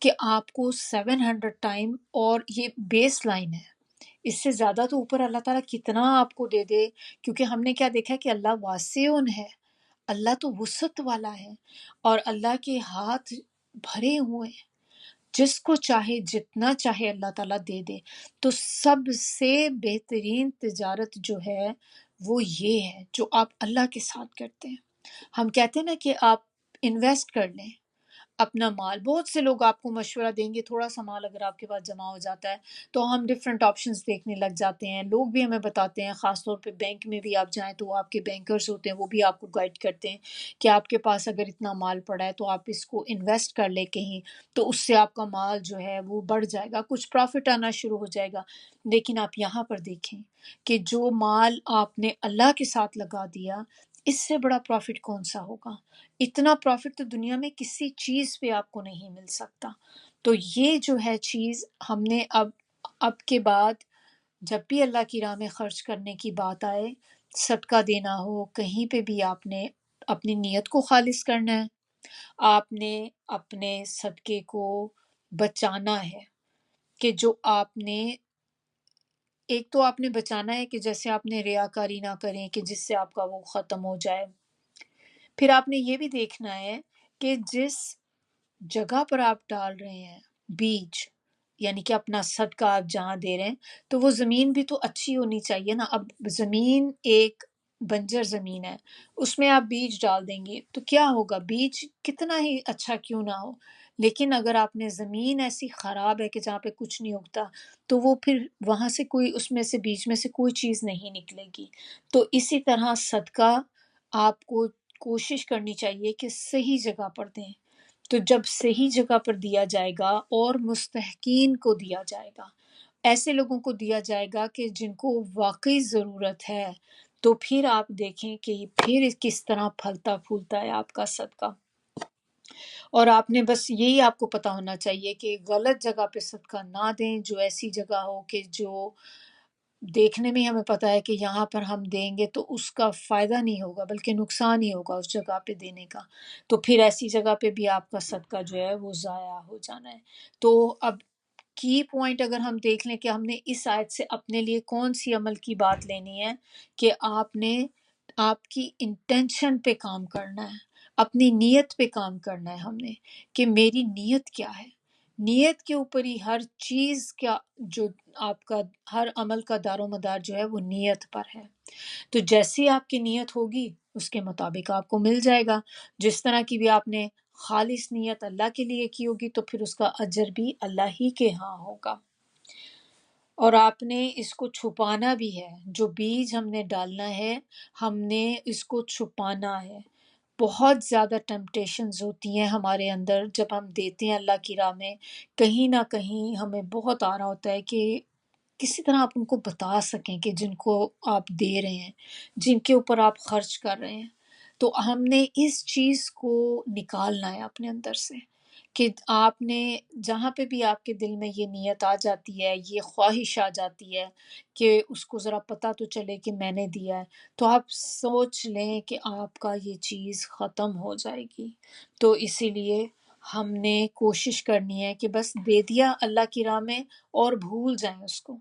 کہ آپ کو 700 ٹائم، اور یہ بیس لائن ہے، اس سے زیادہ تو اوپر اللہ تعالیٰ کتنا آپ کو دے دے، کیونکہ ہم نے کیا دیکھا کہ اللہ واسع ہے، اللہ تو وسعت والا ہے، اور اللہ کے ہاتھ بھرے ہوئے ہیں، جس کو چاہے جتنا چاہے اللہ تعالیٰ دے دے۔ تو سب سے بہترین تجارت جو ہے وہ یہ ہے جو آپ اللہ کے ساتھ کرتے ہیں۔ ہم کہتے ہیں نا کہ آپ انویسٹ کر لیں اپنا مال، بہت سے لوگ آپ کو مشورہ دیں گے، تھوڑا سا مال اگر آپ کے پاس جمع ہو جاتا ہے تو ہم ڈفرینٹ آپشنز دیکھنے لگ جاتے ہیں، لوگ بھی ہمیں بتاتے ہیں، خاص طور پہ بینک میں بھی آپ جائیں تو وہ آپ کے بینکرز ہوتے ہیں، وہ بھی آپ کو گائیڈ کرتے ہیں کہ آپ کے پاس اگر اتنا مال پڑا ہے تو آپ اس کو انویسٹ کر لیں کہیں، تو اس سے آپ کا مال جو ہے وہ بڑھ جائے گا، کچھ پروفٹ آنا شروع ہو جائے گا۔ لیکن آپ یہاں پر دیکھیں کہ جو مال آپ نے اللہ کے ساتھ لگا دیا، اس سے بڑا پروفٹ کون سا ہوگا؟ اتنا پروفٹ تو دنیا میں کسی چیز پہ آپ کو نہیں مل سکتا۔ تو یہ جو ہے چیز ہم نے اب کے بعد جب بھی اللہ کی راہ میں خرچ کرنے کی بات آئے، صدقہ دینا ہو، کہیں پہ بھی آپ نے اپنی نیت کو خالص کرنا ہے، آپ نے اپنے صدقے کو بچانا ہے، کہ جو آپ نے ایک تو آپ نے بچانا ہے کہ جیسے آپ نے ریاکاری نہ کریں کہ جس سے آپ کا وہ ختم ہو جائے۔ پھر آپ نے یہ بھی دیکھنا ہے کہ جس جگہ پر آپ ڈال رہے ہیں بیج، یعنی کہ اپنا صدقہ آپ جہاں دے رہے ہیں، تو وہ زمین بھی تو اچھی ہونی چاہیے نا۔ اب زمین ایک بنجر زمین ہے، اس میں آپ بیج ڈال دیں گے تو کیا ہوگا؟ بیج کتنا ہی اچھا کیوں نہ ہو، لیکن اگر آپ نے زمین ایسی خراب ہے کہ جہاں پہ کچھ نہیں اگتا، تو وہ پھر وہاں سے کوئی، اس میں سے بیج میں سے کوئی چیز نہیں نکلے گی۔ تو اسی طرح صدقہ آپ کو کوشش کرنی چاہیے کہ صحیح جگہ پر دیں۔ تو جب صحیح جگہ پر دیا جائے گا اور مستحقین کو دیا جائے گا، ایسے لوگوں کو دیا جائے گا کہ جن کو واقعی ضرورت ہے، تو پھر آپ دیکھیں کہ پھر کس طرح پھلتا پھولتا ہے آپ کا صدقہ۔ اور آپ نے بس یہی آپ کو پتہ ہونا چاہیے کہ غلط جگہ پہ صدقہ نہ دیں، جو ایسی جگہ ہو کہ جو دیکھنے میں ہمیں پتہ ہے کہ یہاں پر ہم دیں گے تو اس کا فائدہ نہیں ہوگا بلکہ نقصان ہی ہوگا اس جگہ پہ دینے کا، تو پھر ایسی جگہ پہ بھی آپ کا صدقہ جو ہے وہ ضائع ہو جانا ہے۔ تو اب کی پوائنٹ اگر ہم دیکھ لیں کہ ہم نے اس آیت سے اپنے لیے کون سی عمل کی بات لینی ہے، کہ آپ نے آپ کی انٹینشن پہ کام کرنا ہے، اپنی نیت پہ کام کرنا ہے ہم نے، کہ میری نیت کیا ہے۔ نیت کے اوپر ہی ہر چیز کا، جو آپ کا ہر عمل کا دار و مدار جو ہے وہ نیت پر ہے۔ تو جیسی آپ کی نیت ہوگی اس کے مطابق آپ کو مل جائے گا۔ جس طرح کی بھی آپ نے خالص نیت اللہ کے لیے کی ہوگی تو پھر اس کا اجر بھی اللہ ہی کے ہاں ہوگا۔ اور آپ نے اس کو چھپانا بھی ہے، جو بیج ہم نے ڈالنا ہے ہم نے اس کو چھپانا ہے۔ بہت زیادہ ٹیمپٹیشنز ہوتی ہیں ہمارے اندر جب ہم دیتے ہیں اللہ کی راہ میں، کہیں نہ کہیں ہمیں بہت آ رہا ہوتا ہے کہ کسی طرح آپ ان کو بتا سکیں کہ جن کو آپ دے رہے ہیں، جن کے اوپر آپ خرچ کر رہے ہیں۔ تو ہم نے اس چیز کو نکالنا ہے اپنے اندر سے، کہ آپ نے جہاں پہ بھی آپ کے دل میں یہ نیت آ جاتی ہے، یہ خواہش آ جاتی ہے کہ اس کو ذرا پتہ تو چلے کہ میں نے دیا ہے، تو آپ سوچ لیں کہ آپ کا یہ چیز ختم ہو جائے گی۔ تو اسی لیے ہم نے کوشش کرنی ہے کہ بس دے دیا اللہ کی راہ میں اور بھول جائیں اس کو،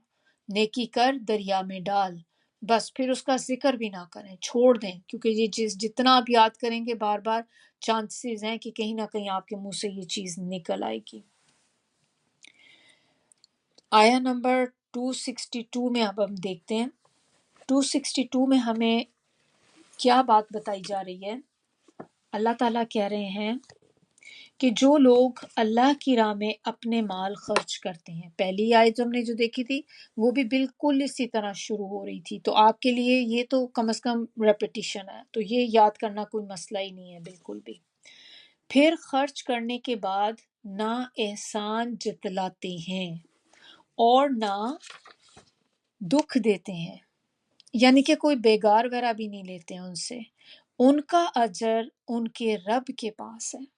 نیکی کر دریا میں ڈال، بس پھر اس کا ذکر بھی نہ کریں، چھوڑ دیں، کیونکہ یہ چیز جتنا آپ یاد کریں گے بار بار، چانسز ہیں کہ کہیں نہ کہیں آپ کے منہ سے یہ چیز نکل آئے گی۔ آیا نمبر 262 میں اب ہم دیکھتے ہیں، 262 میں ہمیں کیا بات بتائی جا رہی ہے۔ اللہ تعالیٰ کہہ رہے ہیں کہ جو لوگ اللہ کی راہ میں اپنے مال خرچ کرتے ہیں، پہلی آیت ہم نے جو دیکھی تھی وہ بھی بالکل اسی طرح شروع ہو رہی تھی، تو آپ کے لیے یہ تو کم از کم ریپیٹیشن ہے، تو یہ یاد کرنا کوئی مسئلہ ہی نہیں ہے بالکل بھی۔ پھر خرچ کرنے کے بعد نہ احسان جتلاتے ہیں اور نہ دکھ دیتے ہیں، یعنی کہ کوئی بیگار وغیرہ بھی نہیں لیتے ہیں ان سے، ان کا اجر ان کے رب کے پاس ہے۔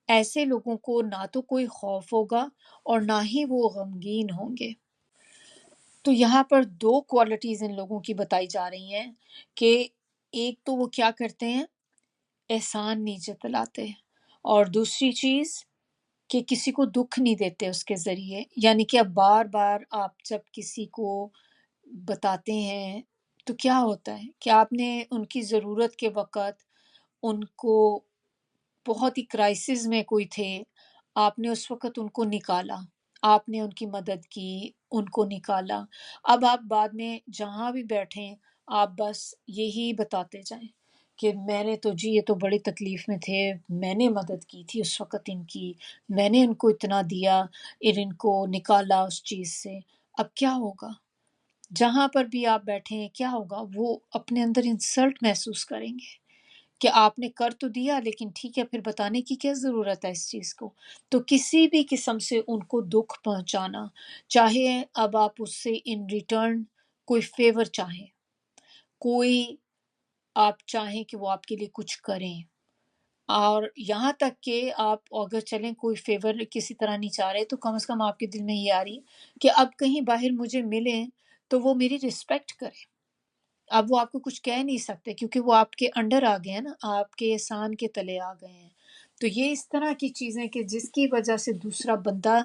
ایسے لوگوں کو نہ تو کوئی خوف ہوگا اور نہ ہی وہ غمگین ہوں گے۔ تو یہاں پر دو کوالٹیز ان لوگوں کی بتائی جا رہی ہیں کہ ایک تو وہ کیا کرتے ہیں، احسان نہیں جتلاتے، اور دوسری چیز کہ کسی کو دکھ نہیں دیتے اس کے ذریعے. یعنی کہ اب بار بار آپ جب کسی کو بتاتے ہیں تو کیا ہوتا ہے کہ آپ نے ان کی ضرورت کے وقت ان کو، بہت ہی کرائسس میں کوئی تھے، آپ نے اس وقت ان کو نکالا، آپ نے ان کی مدد کی، ان کو نکالا. اب آپ بعد میں جہاں بھی بیٹھیں آپ بس یہی بتاتے جائیں کہ میں نے تو جی، یہ تو بڑی تکلیف میں تھے، میں نے مدد کی تھی اس وقت ان کی، میں نے ان کو اتنا دیا، ان کو نکالا اس چیز سے. اب کیا ہوگا؟ جہاں پر بھی آپ بیٹھیں کیا ہوگا؟ وہ اپنے اندر انسلٹ محسوس کریں گے کہ آپ نے کر تو دیا، لیکن ٹھیک ہے پھر بتانے کی کیا ضرورت ہے اس چیز کو. تو کسی بھی قسم سے ان کو دکھ پہنچانا، چاہے اب آپ اس سے ان ریٹرن کوئی فیور چاہیں، کوئی آپ چاہیں کہ وہ آپ کے لیے کچھ کریں، اور یہاں تک کہ آپ اگر چلیں کوئی فیور کسی طرح نہیں چاہ رہے تو کم از کم آپ کے دل میں یہ آ رہی کہ اب کہیں باہر مجھے ملیں تو وہ میری رسپیکٹ کریں. اب وہ آپ کو کچھ کہہ نہیں سکتے کیونکہ وہ آپ کے انڈر آ گئے ہیں نا، آپ کے احسان کے تلے آ گئے ہیں. تو یہ اس طرح کی چیزیں کہ جس کی وجہ سے دوسرا بندہ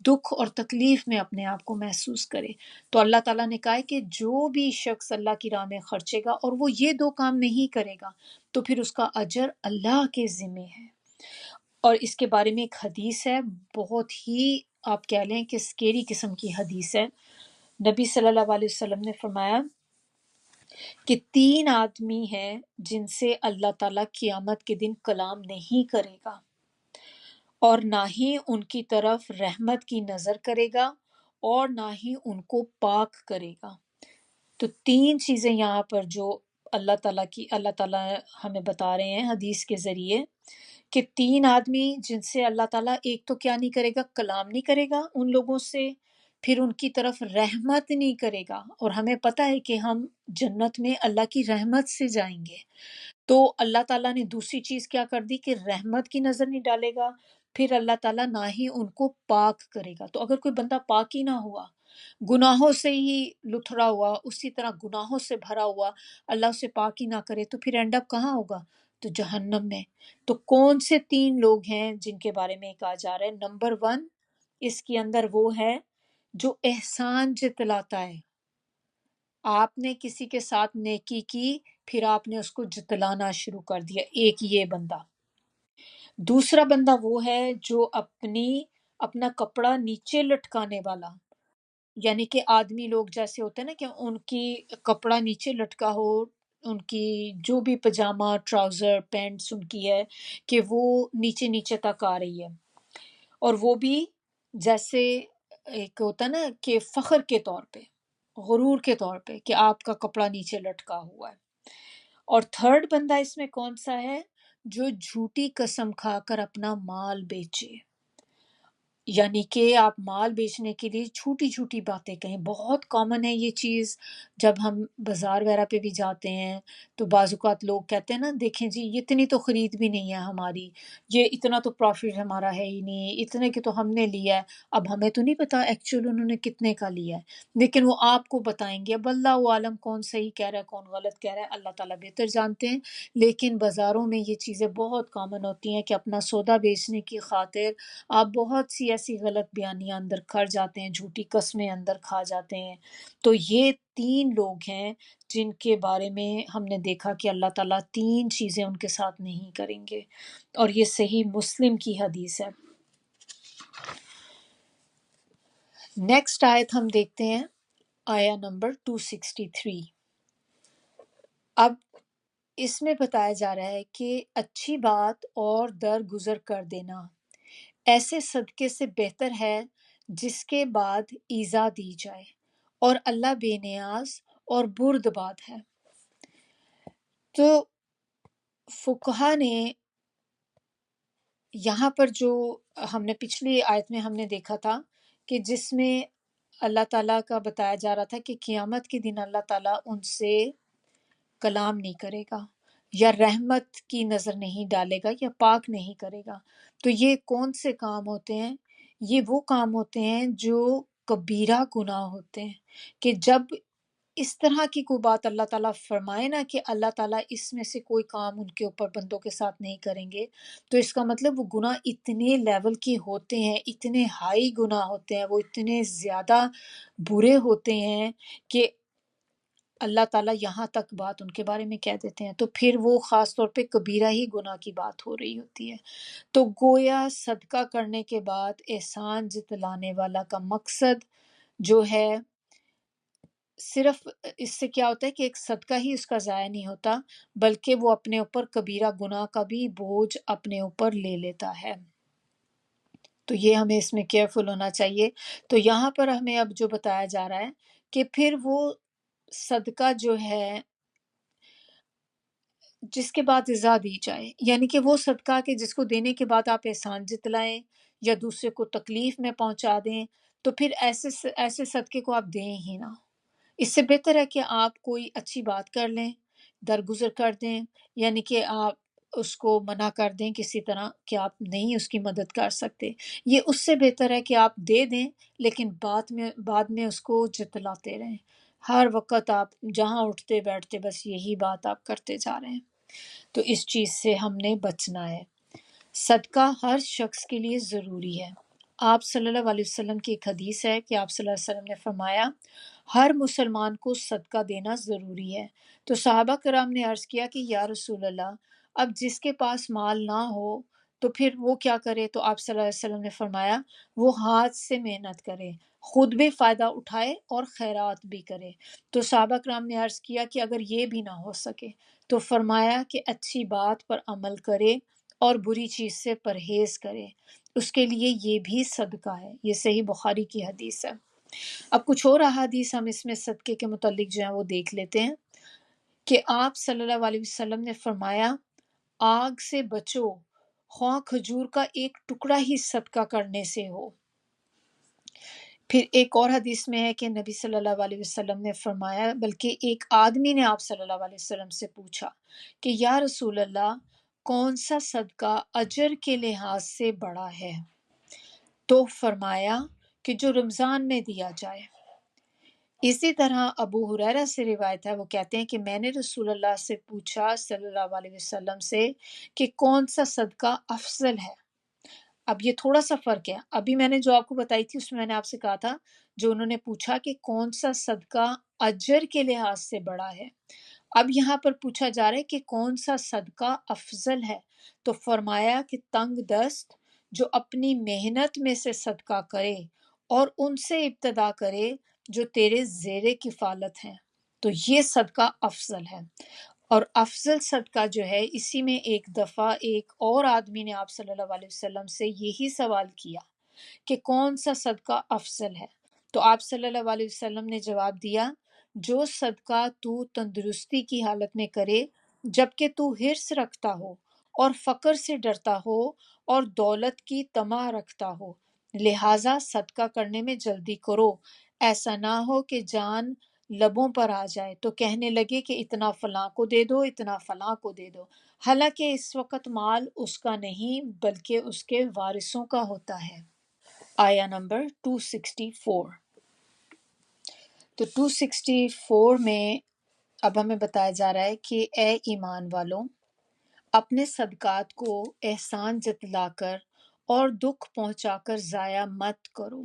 دکھ اور تکلیف میں اپنے آپ کو محسوس کرے. تو اللہ تعالیٰ نے کہا ہے کہ جو بھی شخص اللہ کی راہ میں خرچے گا اور وہ یہ دو کام نہیں کرے گا تو پھر اس کا اجر اللہ کے ذمہ ہے. اور اس کے بارے میں ایک حدیث ہے، بہت ہی آپ کہہ لیں کہ سکیری قسم کی حدیث ہے. نبی صلی اللہ علیہ وسلم نے فرمایا کہ 3 آدمی ہیں جن سے اللہ تعالیٰ قیامت کے دن کلام نہیں کرے گا اور نہ ہی ان کی طرف رحمت کی نظر کرے گا اور نہ ہی ان کو پاک کرے گا. تو 3 چیزیں یہاں پر جو اللہ تعالیٰ ہمیں بتا رہے ہیں حدیث کے ذریعے کہ 3 آدمی جن سے اللہ تعالیٰ ایک تو کیا نہیں کرے گا، کلام نہیں کرے گا ان لوگوں سے، پھر ان کی طرف رحمت نہیں کرے گا. اور ہمیں پتہ ہے کہ ہم جنت میں اللہ کی رحمت سے جائیں گے. تو اللہ تعالیٰ نے دوسری چیز کیا کر دی کہ رحمت کی نظر نہیں ڈالے گا، پھر اللہ تعالیٰ نہ ہی ان کو پاک کرے گا. تو اگر کوئی بندہ پاک ہی نہ ہوا، گناہوں سے ہی لتھڑا ہوا، اسی طرح گناہوں سے بھرا ہوا، اللہ اسے پاک ہی نہ کرے تو پھر اینڈ اپ کہاں ہوگا؟ تو جہنم میں. تو کون سے 3 لوگ ہیں جن کے بارے میں کہا جا رہا ہے؟ نمبر 1 اس کے اندر وہ ہے جو احسان جتلاتا ہے. آپ نے کسی کے ساتھ نیکی کی، پھر آپ نے اس کو جتلانا شروع کر دیا، ایک یہ بندہ. دوسرا بندہ وہ ہے جو اپنا کپڑا نیچے لٹکانے والا. یعنی کہ آدمی لوگ جیسے ہوتے ہیں نا کہ ان کی کپڑا نیچے لٹکا ہو، ان کی جو بھی پجامہ ٹراؤزر پینٹس ان کی ہے کہ وہ نیچے نیچے تک آ رہی ہے، اور وہ بھی جیسے ایک ہوتا ہے نا کہ فخر کے طور پہ، غرور کے طور پہ کہ آپ کا کپڑا نیچے لٹکا ہوا ہے. اور تھرڈ بندہ اس میں کون سا ہے؟ جو جھوٹی قسم کھا کر اپنا مال بیچے. یعنی کہ آپ مال بیچنے کے لیے چھوٹی چھوٹی باتیں کہیں. بہت کامن ہے یہ چیز، جب ہم بازار وغیرہ پہ بھی جاتے ہیں تو بعض اوقات لوگ کہتے ہیں نا دیکھیں جی یہ اتنی تو خرید بھی نہیں ہے ہماری، یہ اتنا تو پروفٹ ہمارا ہے ہی نہیں، اتنے کی تو ہم نے لیا ہے. اب ہمیں تو نہیں پتا ایکچوئل انہوں نے کتنے کا لیا ہے، لیکن وہ آپ کو بتائیں گے. اب اللہ عالم کون صحیح کہہ رہا ہے کون غلط کہہ رہا ہے، اللہ تعالیٰ بہتر جانتے ہیں. لیکن بازاروں میں یہ چیزیں بہت کامن ہوتی ہیں کہ اپنا سودا بیچنے کی خاطر آپ بہت سی ایسی غلط بیانیاں اندر کھر جاتے ہیں، جھوٹی قسمیں اندر کھا جاتے ہیں. تو یہ 3 لوگ ہیں جن کے بارے میں ہم نے دیکھا کہ اللہ تعالیٰ 3 چیزیں ان کے ساتھ نہیں کریں گے، اور یہ صحیح مسلم کی حدیث ہے. نیکسٹ آیت ہم دیکھتے ہیں، آیا نمبر 263. اب اس میں بتایا جا رہا ہے کہ اچھی بات اور درگزر کر دینا ایسے صدقے سے بہتر ہے جس کے بعد ایذا دی جائے، اور اللہ بے نیاز اور بردبار ہے. تو فقہا نے یہاں پر جو ہم نے پچھلی آیت میں ہم نے دیکھا تھا کہ جس میں اللہ تعالیٰ کا بتایا جا رہا تھا کہ قیامت کے دن اللہ تعالیٰ ان سے کلام نہیں کرے گا یا رحمت کی نظر نہیں ڈالے گا یا پاک نہیں کرے گا. تو یہ کون سے کام ہوتے ہیں؟ یہ وہ کام ہوتے ہیں جو کبیرہ گناہ ہوتے ہیں، کہ جب اس طرح کی کوئی بات اللہ تعالیٰ فرمائے نا کہ اللہ تعالیٰ اس میں سے کوئی کام ان کے اوپر بندوں کے ساتھ نہیں کریں گے، تو اس کا مطلب وہ گناہ اتنے لیول کے ہوتے ہیں، اتنے ہائی گناہ ہوتے ہیں، وہ اتنے زیادہ برے ہوتے ہیں کہ اللہ تعالیٰ یہاں تک بات ان کے بارے میں کہہ دیتے ہیں، تو پھر وہ خاص طور پہ کبیرہ ہی گناہ کی بات ہو رہی ہوتی ہے۔ تو گویا صدقہ کرنے کے بعد احسان جتلانے والا کا مقصد جو ہے، صرف اس سے کیا ہوتا ہے کہ ایک صدقہ ہی اس کا ضائع نہیں ہوتا، بلکہ وہ اپنے اوپر کبیرہ گناہ کا بھی بوجھ اپنے اوپر لے لیتا ہے۔ تو یہ ہمیں اس میں کیئرفل ہونا چاہیے۔ تو یہاں پر ہمیں اب جو بتایا جا رہا ہے کہ پھر وہ صدقہ جو ہے جس کے بعد اجزا دی جائے، یعنی کہ وہ صدقہ کہ جس کو دینے کے بعد آپ احسان جتلائیں یا دوسرے کو تکلیف میں پہنچا دیں، تو پھر ایسے صدقے کو آپ دیں ہی نہ۔ اس سے بہتر ہے کہ آپ کوئی اچھی بات کر لیں، درگزر کر دیں، یعنی کہ آپ اس کو منع کر دیں کسی طرح کہ آپ نہیں اس کی مدد کر سکتے۔ یہ اس سے بہتر ہے کہ آپ دے دیں، لیکن بعد میں اس کو جتلاتے رہیں۔ ہر وقت آپ جہاں اٹھتے بیٹھتے بس یہی بات آپ کرتے جا رہے ہیں، تو اس چیز سے ہم نے بچنا ہے۔ صدقہ ہر شخص کے لیے ضروری ہے۔ آپ صلی اللہ علیہ وسلم کی ایک حدیث ہے کہ آپ صلی اللہ علیہ وسلم نے فرمایا ہر مسلمان کو صدقہ دینا ضروری ہے۔ تو صحابہ کرام نے عرض کیا کہ یا رسول اللہ، اب جس کے پاس مال نہ ہو تو پھر وہ کیا کرے؟ تو آپ صلی اللہ علیہ وسلم نے فرمایا وہ ہاتھ سے محنت کرے، خود بھی فائدہ اٹھائے اور خیرات بھی کرے۔ تو صحابہ کرام نے عرض کیا کہ اگر یہ بھی نہ ہو سکے تو فرمایا کہ اچھی بات پر عمل کرے اور بری چیز سے پرہیز کرے، اس کے لیے یہ بھی صدقہ ہے۔ یہ صحیح بخاری کی حدیث ہے۔ اب کچھ اور احادیث ہم اس میں صدقے کے متعلق جو ہیں وہ دیکھ لیتے ہیں کہ آپ صلی اللہ علیہ وسلم نے فرمایا آگ سے بچو، خواہ کھجور کا ایک ٹکڑا ہی صدقہ کرنے سے ہو۔ پھر ایک اور حدیث میں ہے کہ نبی صلی اللہ علیہ وسلم نے فرمایا، بلکہ ایک آدمی نے آپ صلی اللہ علیہ وسلم سے پوچھا کہ یا رسول اللہ، کون سا صدقہ اجر کے لحاظ سے بڑا ہے؟ تو فرمایا کہ جو رمضان میں دیا جائے۔ اسی طرح ابو ہریرہ سے روایت ہے، وہ کہتے ہیں کہ میں نے رسول اللہ سے پوچھا صلی اللہ علیہ وسلم سے کہ کون سا صدقہ افضل ہے۔ اب یہ تھوڑا سا فرق ہے، ابھی میں نے جو آپ کو بتائی تھی اس میں نے آپ سے کہا تھا جو انہوں نے پوچھا کہ کون سا صدقہ اجر کے لحاظ سے بڑا ہے، اب یہاں پر پوچھا جا رہا ہے کہ کون سا صدقہ افضل ہے، تو فرمایا کہ تنگ دست جو اپنی محنت میں سے صدقہ کرے اور ان سے ابتدا کرے جو تیرے زیر کفالت ہیں، تو یہ صدقہ افضل ہے۔ اور افضل صدقہ جو ہے، اسی میں ایک دفعہ ایک اور آدمی نے آپ صلی اللہ علیہ وسلم سے یہی سوال کیا کہ کون سا صدقہ افضل ہے، تو آپ صلی اللہ علیہ وسلم نے جواب دیا جو صدقہ تو تندرستی کی حالت میں کرے جبکہ تو حرص رکھتا ہو اور فقر سے ڈرتا ہو اور دولت کی طمع رکھتا ہو، لہٰذا صدقہ کرنے میں جلدی کرو، ایسا نہ ہو کہ جان لبوں پر آ جائے تو کہنے لگے کہ اتنا فلاں کو دے دو، اتنا فلاں کو دے دو، حالانکہ اس وقت مال اس کا نہیں بلکہ اس کے وارثوں کا ہوتا ہے۔ آیا نمبر 264۔ تو 264 میں اب ہمیں بتایا جا رہا ہے کہ اے ایمان والوں، اپنے صدقات کو احسان جتلا کر اور دکھ پہنچا کر ضائع مت کرو،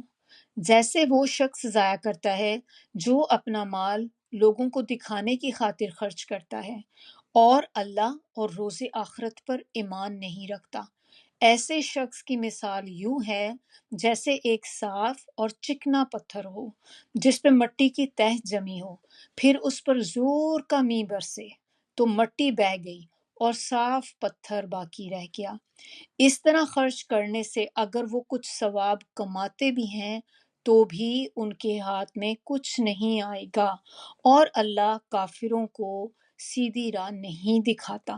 جیسے وہ شخص ضائع کرتا ہے جو اپنا مال لوگوں کو دکھانے کی خاطر خرچ کرتا ہے اور اللہ اور روز آخرت پر ایمان نہیں رکھتا۔ ایسے شخص کی مثال یوں ہے جیسے ایک صاف اور چکنا پتھر ہو جس پہ مٹی کی تہ جمی ہو، پھر اس پر زور کا مینہ برسے تو مٹی بہہ گئی اور صاف پتھر باقی رہ گیا۔ اس طرح خرچ کرنے سے اگر وہ کچھ ثواب کماتے بھی ہیں تو بھی ان کے ہاتھ میں کچھ نہیں آئے گا، اور اللہ کافروں کو سیدھی راہ نہیں دکھاتا۔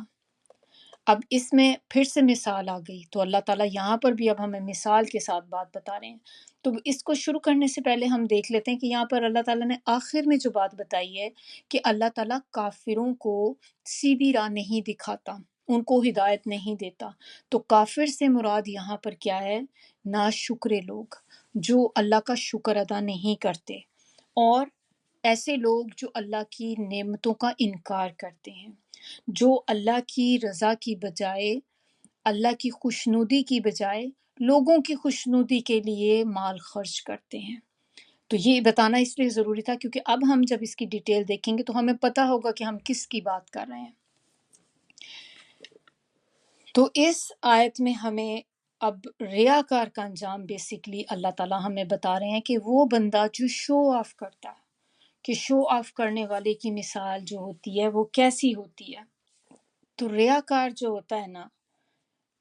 اب اس میں پھر سے مثال آ گئی، تو اللہ تعالیٰ یہاں پر بھی اب ہمیں مثال کے ساتھ بات بتا رہے ہیں۔ تو اس کو شروع کرنے سے پہلے ہم دیکھ لیتے ہیں کہ یہاں پر اللہ تعالیٰ نے آخر میں جو بات بتائی ہے کہ اللہ تعالیٰ کافروں کو سیدھی راہ نہیں دکھاتا، ان کو ہدایت نہیں دیتا۔ تو کافر سے مراد یہاں پر کیا ہے؟ ناشکرے لوگ جو اللہ کا شکر ادا نہیں کرتے اور ایسے لوگ جو اللہ کی نعمتوں کا انکار کرتے ہیں، جو اللہ کی رضا کی بجائے، اللہ کی خوشنودی کی بجائے لوگوں کی خوشنودی کے لیے مال خرچ کرتے ہیں۔ تو یہ بتانا اس لیے ضروری تھا کیونکہ اب ہم جب اس کی ڈیٹیل دیکھیں گے تو ہمیں پتہ ہوگا کہ ہم کس کی بات کر رہے ہیں۔ تو اس آیت میں ہمیں اب ریاکار کا انجام بیسیکلی اللہ تعالیٰ ہمیں بتا رہے ہیں کہ وہ بندہ جو شو آف کرتا ہے، کہ شو آف کرنے والے کی مثال جو ہوتی ہے وہ کیسی ہوتی ہے۔ تو ریاکار جو ہوتا ہے نا،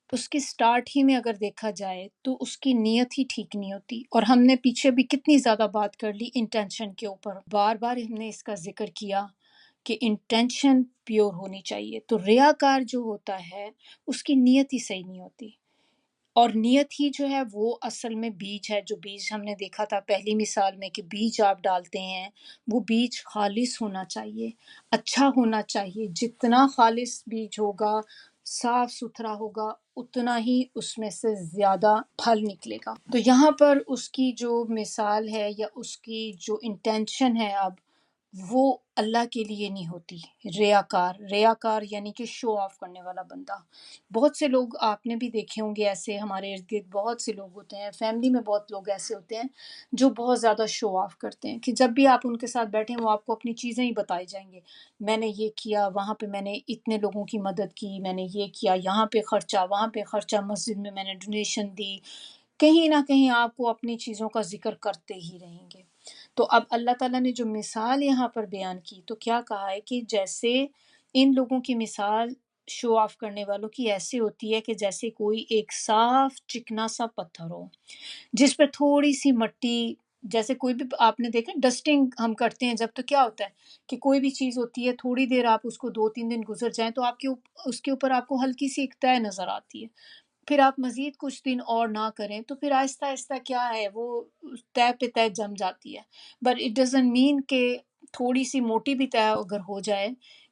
اس کی سٹارٹ ہی میں اگر دیکھا جائے تو اس کی نیت ہی ٹھیک نہیں ہوتی، اور ہم نے پیچھے بھی کتنی زیادہ بات کر لی انٹینشن کے اوپر، بار بار ہم نے اس کا ذکر کیا کہ انٹینشن پیور ہونی چاہیے۔ تو ریاکار جو ہوتا ہے اس کی نیت ہی صحیح نہیں ہوتی، اور نیت ہی جو ہے وہ اصل میں بیج ہے، جو بیج ہم نے دیکھا تھا پہلی مثال میں کہ بیج آپ ڈالتے ہیں وہ بیج خالص ہونا چاہیے، اچھا ہونا چاہیے، جتنا خالص بیج ہوگا، صاف ستھرا ہوگا، اتنا ہی اس میں سے زیادہ پھل نکلے گا۔ تو یہاں پر اس کی جو مثال ہے یا اس کی جو انٹینشن ہے اب وہ اللہ کے لیے نہیں ہوتی۔ ریاکار یعنی کہ شو آف کرنے والا بندہ، بہت سے لوگ آپ نے بھی دیکھے ہوں گے ایسے، ہمارے ارد گرد بہت سے لوگ ہوتے ہیں، فیملی میں بہت لوگ ایسے ہوتے ہیں جو بہت زیادہ شو آف کرتے ہیں، کہ جب بھی آپ ان کے ساتھ بیٹھیں وہ آپ کو اپنی چیزیں ہی بتائی جائیں گے، میں نے یہ کیا، وہاں پہ میں نے اتنے لوگوں کی مدد کی، میں نے یہ کیا، یہاں پہ خرچہ، وہاں پہ خرچہ، مسجد میں میں نے ڈونیشن دی، کہیں نہ کہیں آپ کو اپنی چیزوں کا ذکر کرتے ہی رہیں گے۔ تو اب اللہ تعالیٰ نے جو مثال یہاں پر بیان کی تو کیا کہا ہے کہ جیسے ان لوگوں کی مثال شو آف کرنے والوں کی ایسے ہوتی ہے کہ جیسے کوئی ایک صاف چکنا سا پتھر ہو جس پہ تھوڑی سی مٹی، جیسے کوئی بھی آپ نے دیکھا ڈسٹنگ ہم کرتے ہیں جب، تو کیا ہوتا ہے کہ کوئی بھی چیز ہوتی ہے تھوڑی دیر آپ اس کو 2-3 دن گزر جائیں تو آپ کے اس کے اوپر آپ کو ہلکی سی ایک تہ نظر آتی ہے، پھر آپ مزید کچھ دن اور نہ کریں تو پھر آہستہ آہستہ کیا ہے وہ طے پہ طے جم جاتی ہے، بٹ اٹ ڈزنٹ مین کہ تھوڑی سی موٹی بھی طے اگر ہو جائے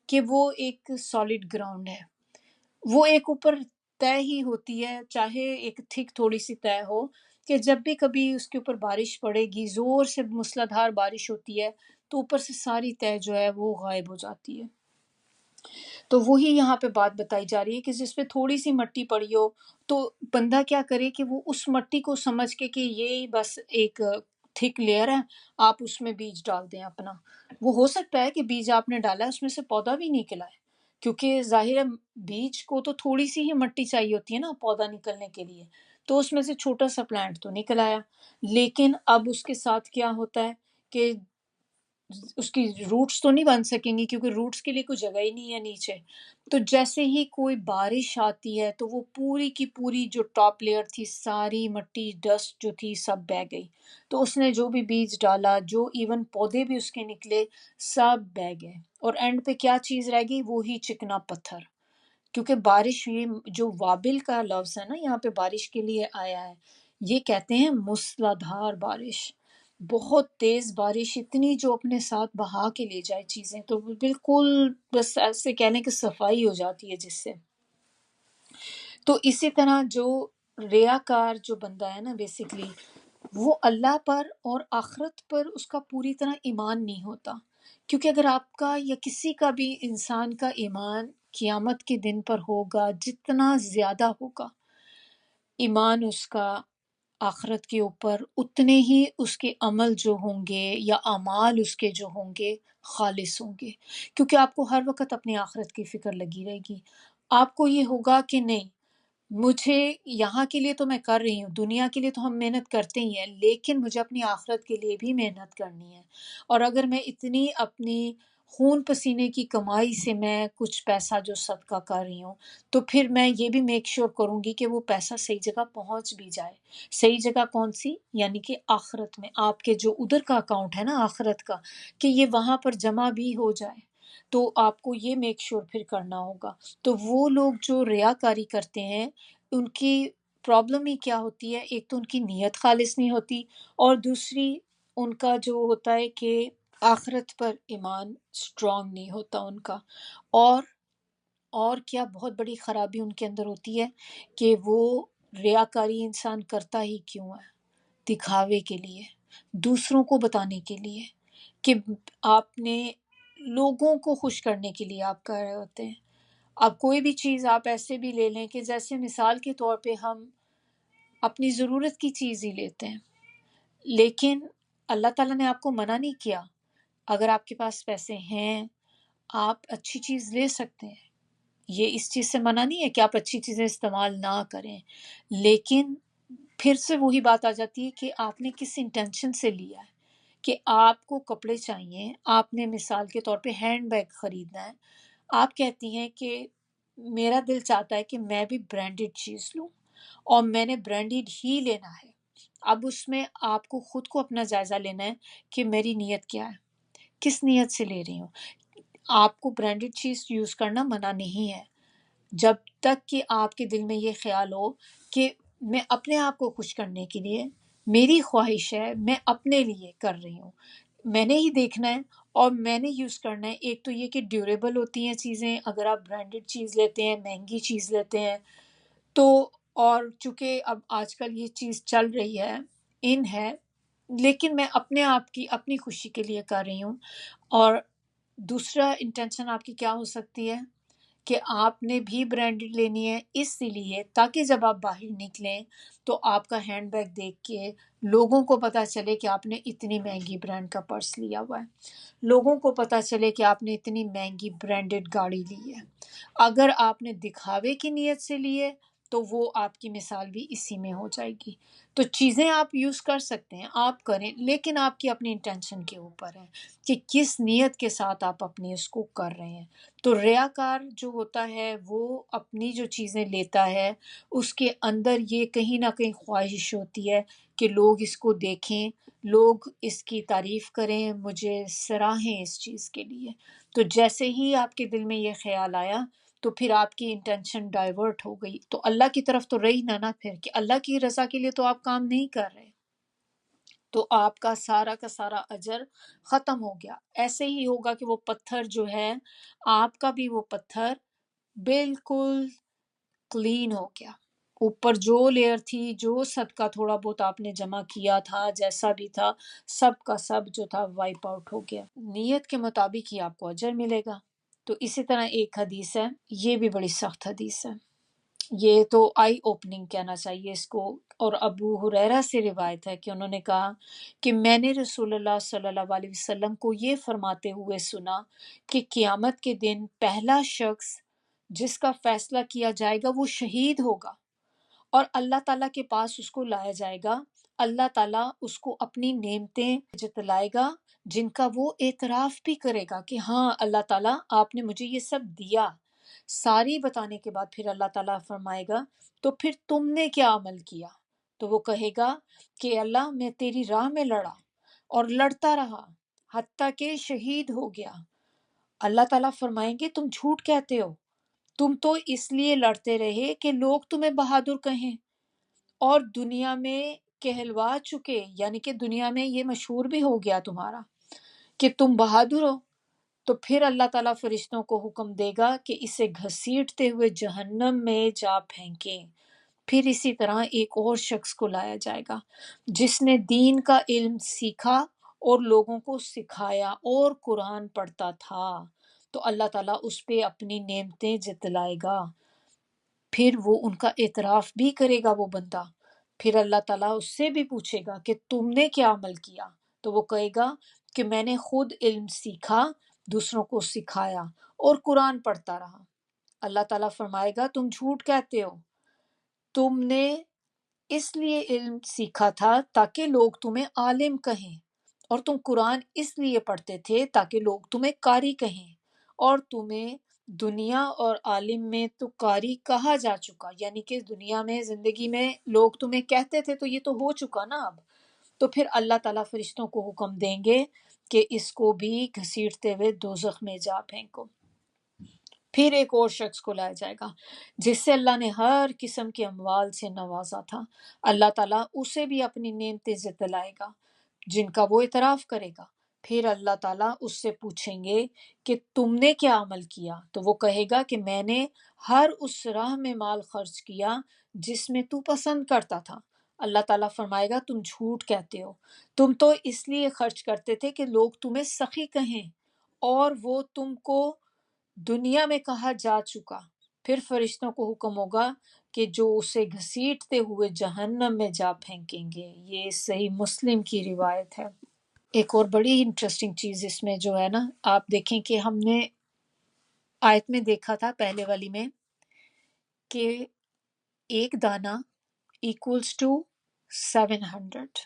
کہ وہ ایک سالڈ گراؤنڈ ہے، وہ ایک اوپر طے ہی ہوتی ہے، چاہے ایک تھک تھوڑی سی طے ہو، کہ جب بھی کبھی اس کے اوپر بارش پڑے گی، زور سے موسلادھار بارش ہوتی ہے تو اوپر سے ساری طے جو ہے وہ غائب ہو جاتی ہے۔ تو وہی یہاں پہ بات بتائی جا رہی ہے کہ جس پہ تھوڑی سی مٹی پڑی ہو تو بندہ کیا کرے کہ وہ اس مٹی کو سمجھ کے کہ یہ بس ایک تھک لیئر ہے، آپ اس میں بیج ڈال دیں اپنا، وہ ہو سکتا ہے کہ بیج آپ نے ڈالا ہے اس میں سے پودا بھی نکلا ہے، کیونکہ ظاہر ہے بیج کو تو تھوڑی سی ہی مٹی چاہیے ہوتی ہے نا پودا نکلنے کے لیے، تو اس میں سے چھوٹا سا پلانٹ تو نکل آیا، لیکن اب اس کے ساتھ کیا ہوتا ہے کہ اس کی روٹس تو نہیں بن سکیں گی کیونکہ روٹس کے لیے کوئی جگہ ہی نہیں ہے نیچے، تو جیسے ہی کوئی بارش آتی ہے تو وہ پوری کی پوری جو ٹاپ لیئر تھی ساری مٹی ڈسٹ جو تھی سب بہہ گئی، تو اس نے جو بھی بیج ڈالا، جو ایون پودے بھی اس کے نکلے، سب بہہ گئے، اور اینڈ پہ کیا چیز رہ گئی؟ وہی چکنا پتھر، کیونکہ بارش، یہ جو وابل کا لفظ ہے نا یہاں پہ بارش کے لیے آیا ہے، یہ کہتے ہیں موسلادھار بارش، بہت تیز بارش، اتنی جو اپنے ساتھ بہا کے لے جائے چیزیں، تو بالکل بس ایسے کہنے کہ صفائی ہو جاتی ہے جس سے۔ تو اسی طرح جو ریاکار جو بندہ ہے نا بیسیکلی، وہ اللہ پر اور آخرت پر اس کا پوری طرح ایمان نہیں ہوتا، کیونکہ اگر آپ کا یا کسی کا بھی انسان کا ایمان قیامت کے دن پر ہوگا، جتنا زیادہ ہوگا ایمان اس کا آخرت کے اوپر، اتنے ہی اس کے عمل جو ہوں گے یا اعمال اس کے جو ہوں گے خالص ہوں گے، کیونکہ آپ کو ہر وقت اپنی آخرت کی فکر لگی رہے گی، آپ کو یہ ہوگا کہ نہیں، مجھے یہاں کے لیے تو میں کر رہی ہوں، دنیا کے لیے تو ہم محنت کرتے ہی ہیں، لیکن مجھے اپنی آخرت کے لیے بھی محنت کرنی ہے، اور اگر میں اتنی اپنی خون پسینے کی کمائی سے میں کچھ پیسہ جو صدقہ کر رہی ہوں تو پھر میں یہ بھی میک شور کروں گی کہ وہ پیسہ صحیح جگہ پہنچ بھی جائے۔ صحیح جگہ کون سی؟ یعنی کہ آخرت میں، آپ کے جو ادھر کا اکاؤنٹ ہے نا آخرت کا، کہ یہ وہاں پر جمع بھی ہو جائے، تو آپ کو یہ میک شور پھر کرنا ہوگا۔ تو وہ لوگ جو ریاکاری کرتے ہیں ان کی پرابلم ہی کیا ہوتی ہے؟ ایک تو ان کی نیت خالص نہیں ہوتی، اور دوسری ان کا جو ہوتا ہے کہ آخرت پر ایمان اسٹرانگ نہیں ہوتا ان کا، اور کیا بہت بڑی خرابی ان کے اندر ہوتی ہے کہ وہ ریاکاری انسان کرتا ہی کیوں ہے؟ دکھاوے کے لیے، دوسروں کو بتانے کے لیے، کہ آپ نے لوگوں کو خوش کرنے کے لیے آپ کر رہے ہوتے ہیں. اب کوئی بھی چیز آپ ایسے بھی لے لیں کہ جیسے مثال کے طور پہ ہم اپنی ضرورت کی چیز ہی لیتے ہیں، لیکن اللہ تعالیٰ نے آپ کو منع نہیں کیا. اگر آپ کے پاس پیسے ہیں آپ اچھی چیز لے سکتے ہیں، یہ اس چیز سے منع نہیں ہے کہ آپ اچھی چیزیں استعمال نہ کریں، لیکن پھر سے وہی بات آ جاتی ہے کہ آپ نے کس انٹینشن سے لیا ہے. کہ آپ کو کپڑے چاہیے، آپ نے مثال کے طور پہ ہینڈ بیگ خریدنا ہے، آپ کہتی ہیں کہ میرا دل چاہتا ہے کہ میں بھی برانڈڈ چیز لوں اور میں نے برانڈڈ ہی لینا ہے. اب اس میں آپ کو خود کو اپنا جائزہ لینا ہے کہ میری نیت کیا ہے، کس نیت سے لے رہی ہوں. آپ کو برانڈڈ چیز یوز کرنا منع نہیں ہے جب تک کہ آپ کے دل میں یہ خیال ہو کہ میں اپنے آپ کو خوش کرنے کے لیے، میری خواہش ہے، میں اپنے لیے کر رہی ہوں، میں نے ہی دیکھنا ہے اور میں نے یوز کرنا ہے. ایک تو یہ کہ ڈیوریبل ہوتی ہیں چیزیں، اگر آپ برانڈڈ چیز لیتے ہیں، مہنگی چیز لیتے ہیں تو، اور چونکہ اب آج کل یہ چیز چل رہی ہے، ان ہے، لیکن میں اپنے آپ کی اپنی خوشی کے لیے کر رہی ہوں. اور دوسرا انٹینشن آپ کی کیا ہو سکتی ہے کہ آپ نے بھی برانڈڈ لینی ہے اس لیے تاکہ جب آپ باہر نکلیں تو آپ کا ہینڈ بیگ دیکھ کے لوگوں کو پتہ چلے کہ آپ نے اتنی مہنگی برانڈ کا پرس لیا ہوا ہے، لوگوں کو پتہ چلے کہ آپ نے اتنی مہنگی برانڈڈ گاڑی لی ہے. اگر آپ نے دکھاوے کی نیت سے لیے تو وہ آپ کی مثال بھی اسی میں ہو جائے گی. تو چیزیں آپ یوز کر سکتے ہیں، آپ کریں، لیکن آپ کی اپنی انٹینشن کے اوپر ہے کہ کس نیت کے ساتھ آپ اپنی اس کو کر رہے ہیں. تو ریاکار جو ہوتا ہے وہ اپنی جو چیزیں لیتا ہے اس کے اندر یہ کہیں نہ کہیں خواہش ہوتی ہے کہ لوگ اس کو دیکھیں، لوگ اس کی تعریف کریں، مجھے سراہیں اس چیز کے لیے. تو جیسے ہی آپ کے دل میں یہ خیال آیا تو پھر آپ کی انٹینشن ڈائیورٹ ہو گئی، تو اللہ کی طرف تو رہی نہ پھر کہ اللہ کی رضا کے لیے تو آپ کام نہیں کر رہے، تو آپ کا سارا اجر ختم ہو گیا. ایسے ہی ہوگا کہ وہ پتھر جو ہے، آپ کا بھی وہ پتھر بالکل کلین ہو گیا، اوپر جو لیئر تھی، جو صدقہ تھوڑا بہت آپ نے جمع کیا تھا، جیسا بھی تھا، سب کا سب جو تھا وائپ آؤٹ ہو گیا. نیت کے مطابق ہی آپ کو اجر ملے گا. تو اسی طرح ایک حدیث ہے، یہ بھی بڑی سخت حدیث ہے، یہ تو آئی اوپننگ کہنا چاہیے اس کو. اور ابو ہریرہ سے روایت ہے کہ انہوں نے کہا کہ میں نے رسول اللہ صلی اللہ علیہ وسلم کو یہ فرماتے ہوئے سنا کہ قیامت کے دن پہلا شخص جس کا فیصلہ کیا جائے گا وہ شہید ہوگا، اور اللہ تعالیٰ کے پاس اس کو لایا جائے گا. اللہ تعالیٰ اس کو اپنی نعمتیں جتلائے گا جن کا وہ اعتراف بھی کرے گا کہ ہاں اللہ تعالیٰ آپ نے مجھے یہ سب دیا. ساری بتانے کے بعد پھر اللہ تعالیٰ فرمائے گا تو پھر تم نے کیا عمل کیا؟ تو وہ کہے گا کہ اللہ میں تیری راہ میں لڑا اور لڑتا رہا حتیٰ کہ شہید ہو گیا. اللہ تعالیٰ فرمائیں گے تم جھوٹ کہتے ہو، تم تو اس لیے لڑتے رہے کہ لوگ تمہیں بہادر کہیں، اور دنیا میں کہلوا چکے، یعنی کہ دنیا میں یہ مشہور بھی ہو گیا تمہارا کہ تم بہادر ہو. تو پھر اللہ تعالیٰ فرشتوں کو حکم دے گا کہ اسے گھسیٹتے ہوئے جہنم میں جا پھینکیں. پھر اسی طرح ایک اور شخص کو لایا جائے گا جس نے دین کا علم سیکھا اور لوگوں کو سکھایا اور قرآن پڑھتا تھا، تو اللہ تعالیٰ اس پہ اپنی نعمتیں جتلائے گا. پھر وہ ان کا اعتراف بھی کرے گا وہ بندہ. پھر اللہ تعالیٰ اس سے بھی پوچھے گا کہ تم نے کیا عمل کیا؟ تو وہ کہے گا کہ میں نے خود علم سیکھا، دوسروں کو سکھایا اور قرآن پڑھتا رہا. اللہ تعالیٰ فرمائے گا تم جھوٹ کہتے ہو، تم نے اس لیے علم سیکھا تھا تاکہ لوگ تمہیں عالم کہیں، اور تم قرآن اس لیے پڑھتے تھے تاکہ لوگ تمہیں قاری کہیں، اور تمہیں دنیا اور عالم میں تو قاری کہا جا چکا، یعنی کہ دنیا میں زندگی میں لوگ تمہیں کہتے تھے تو یہ تو ہو چکا نا اب. تو پھر اللہ تعالیٰ فرشتوں کو حکم دیں گے کہ اس کو بھی گھسیٹتے ہوئے دوزخ میں جا پھینکو. پھر ایک اور شخص کو لایا جائے گا جس سے اللہ نے ہر قسم کے اموال سے نوازا تھا. اللہ تعالیٰ اسے بھی اپنی نعمتیں جتلائے گا جن کا وہ اعتراف کرے گا. پھر اللہ تعالیٰ اس سے پوچھیں گے کہ تم نے کیا عمل کیا؟ تو وہ کہے گا کہ میں نے ہر اس راہ میں مال خرچ کیا جس میں تو پسند کرتا تھا. اللہ تعالیٰ فرمائے گا تم جھوٹ کہتے ہو، تم تو اس لیے خرچ کرتے تھے کہ لوگ تمہیں سخی کہیں، اور وہ تم کو دنیا میں کہا جا چکا، پھر فرشتوں کو حکم ہوگا کہ جو اسے گھسیٹتے ہوئے جہنم میں جا پھینکیں گے۔ یہ صحیح مسلم کی روایت ہے۔ ایک اور بڑی انٹرسٹنگ چیز اس میں جو ہے نا، آپ دیکھیں کہ ہم نے آیت میں دیکھا تھا پہلے والی میں کہ ایک دانہ ایکولس ٹو 700،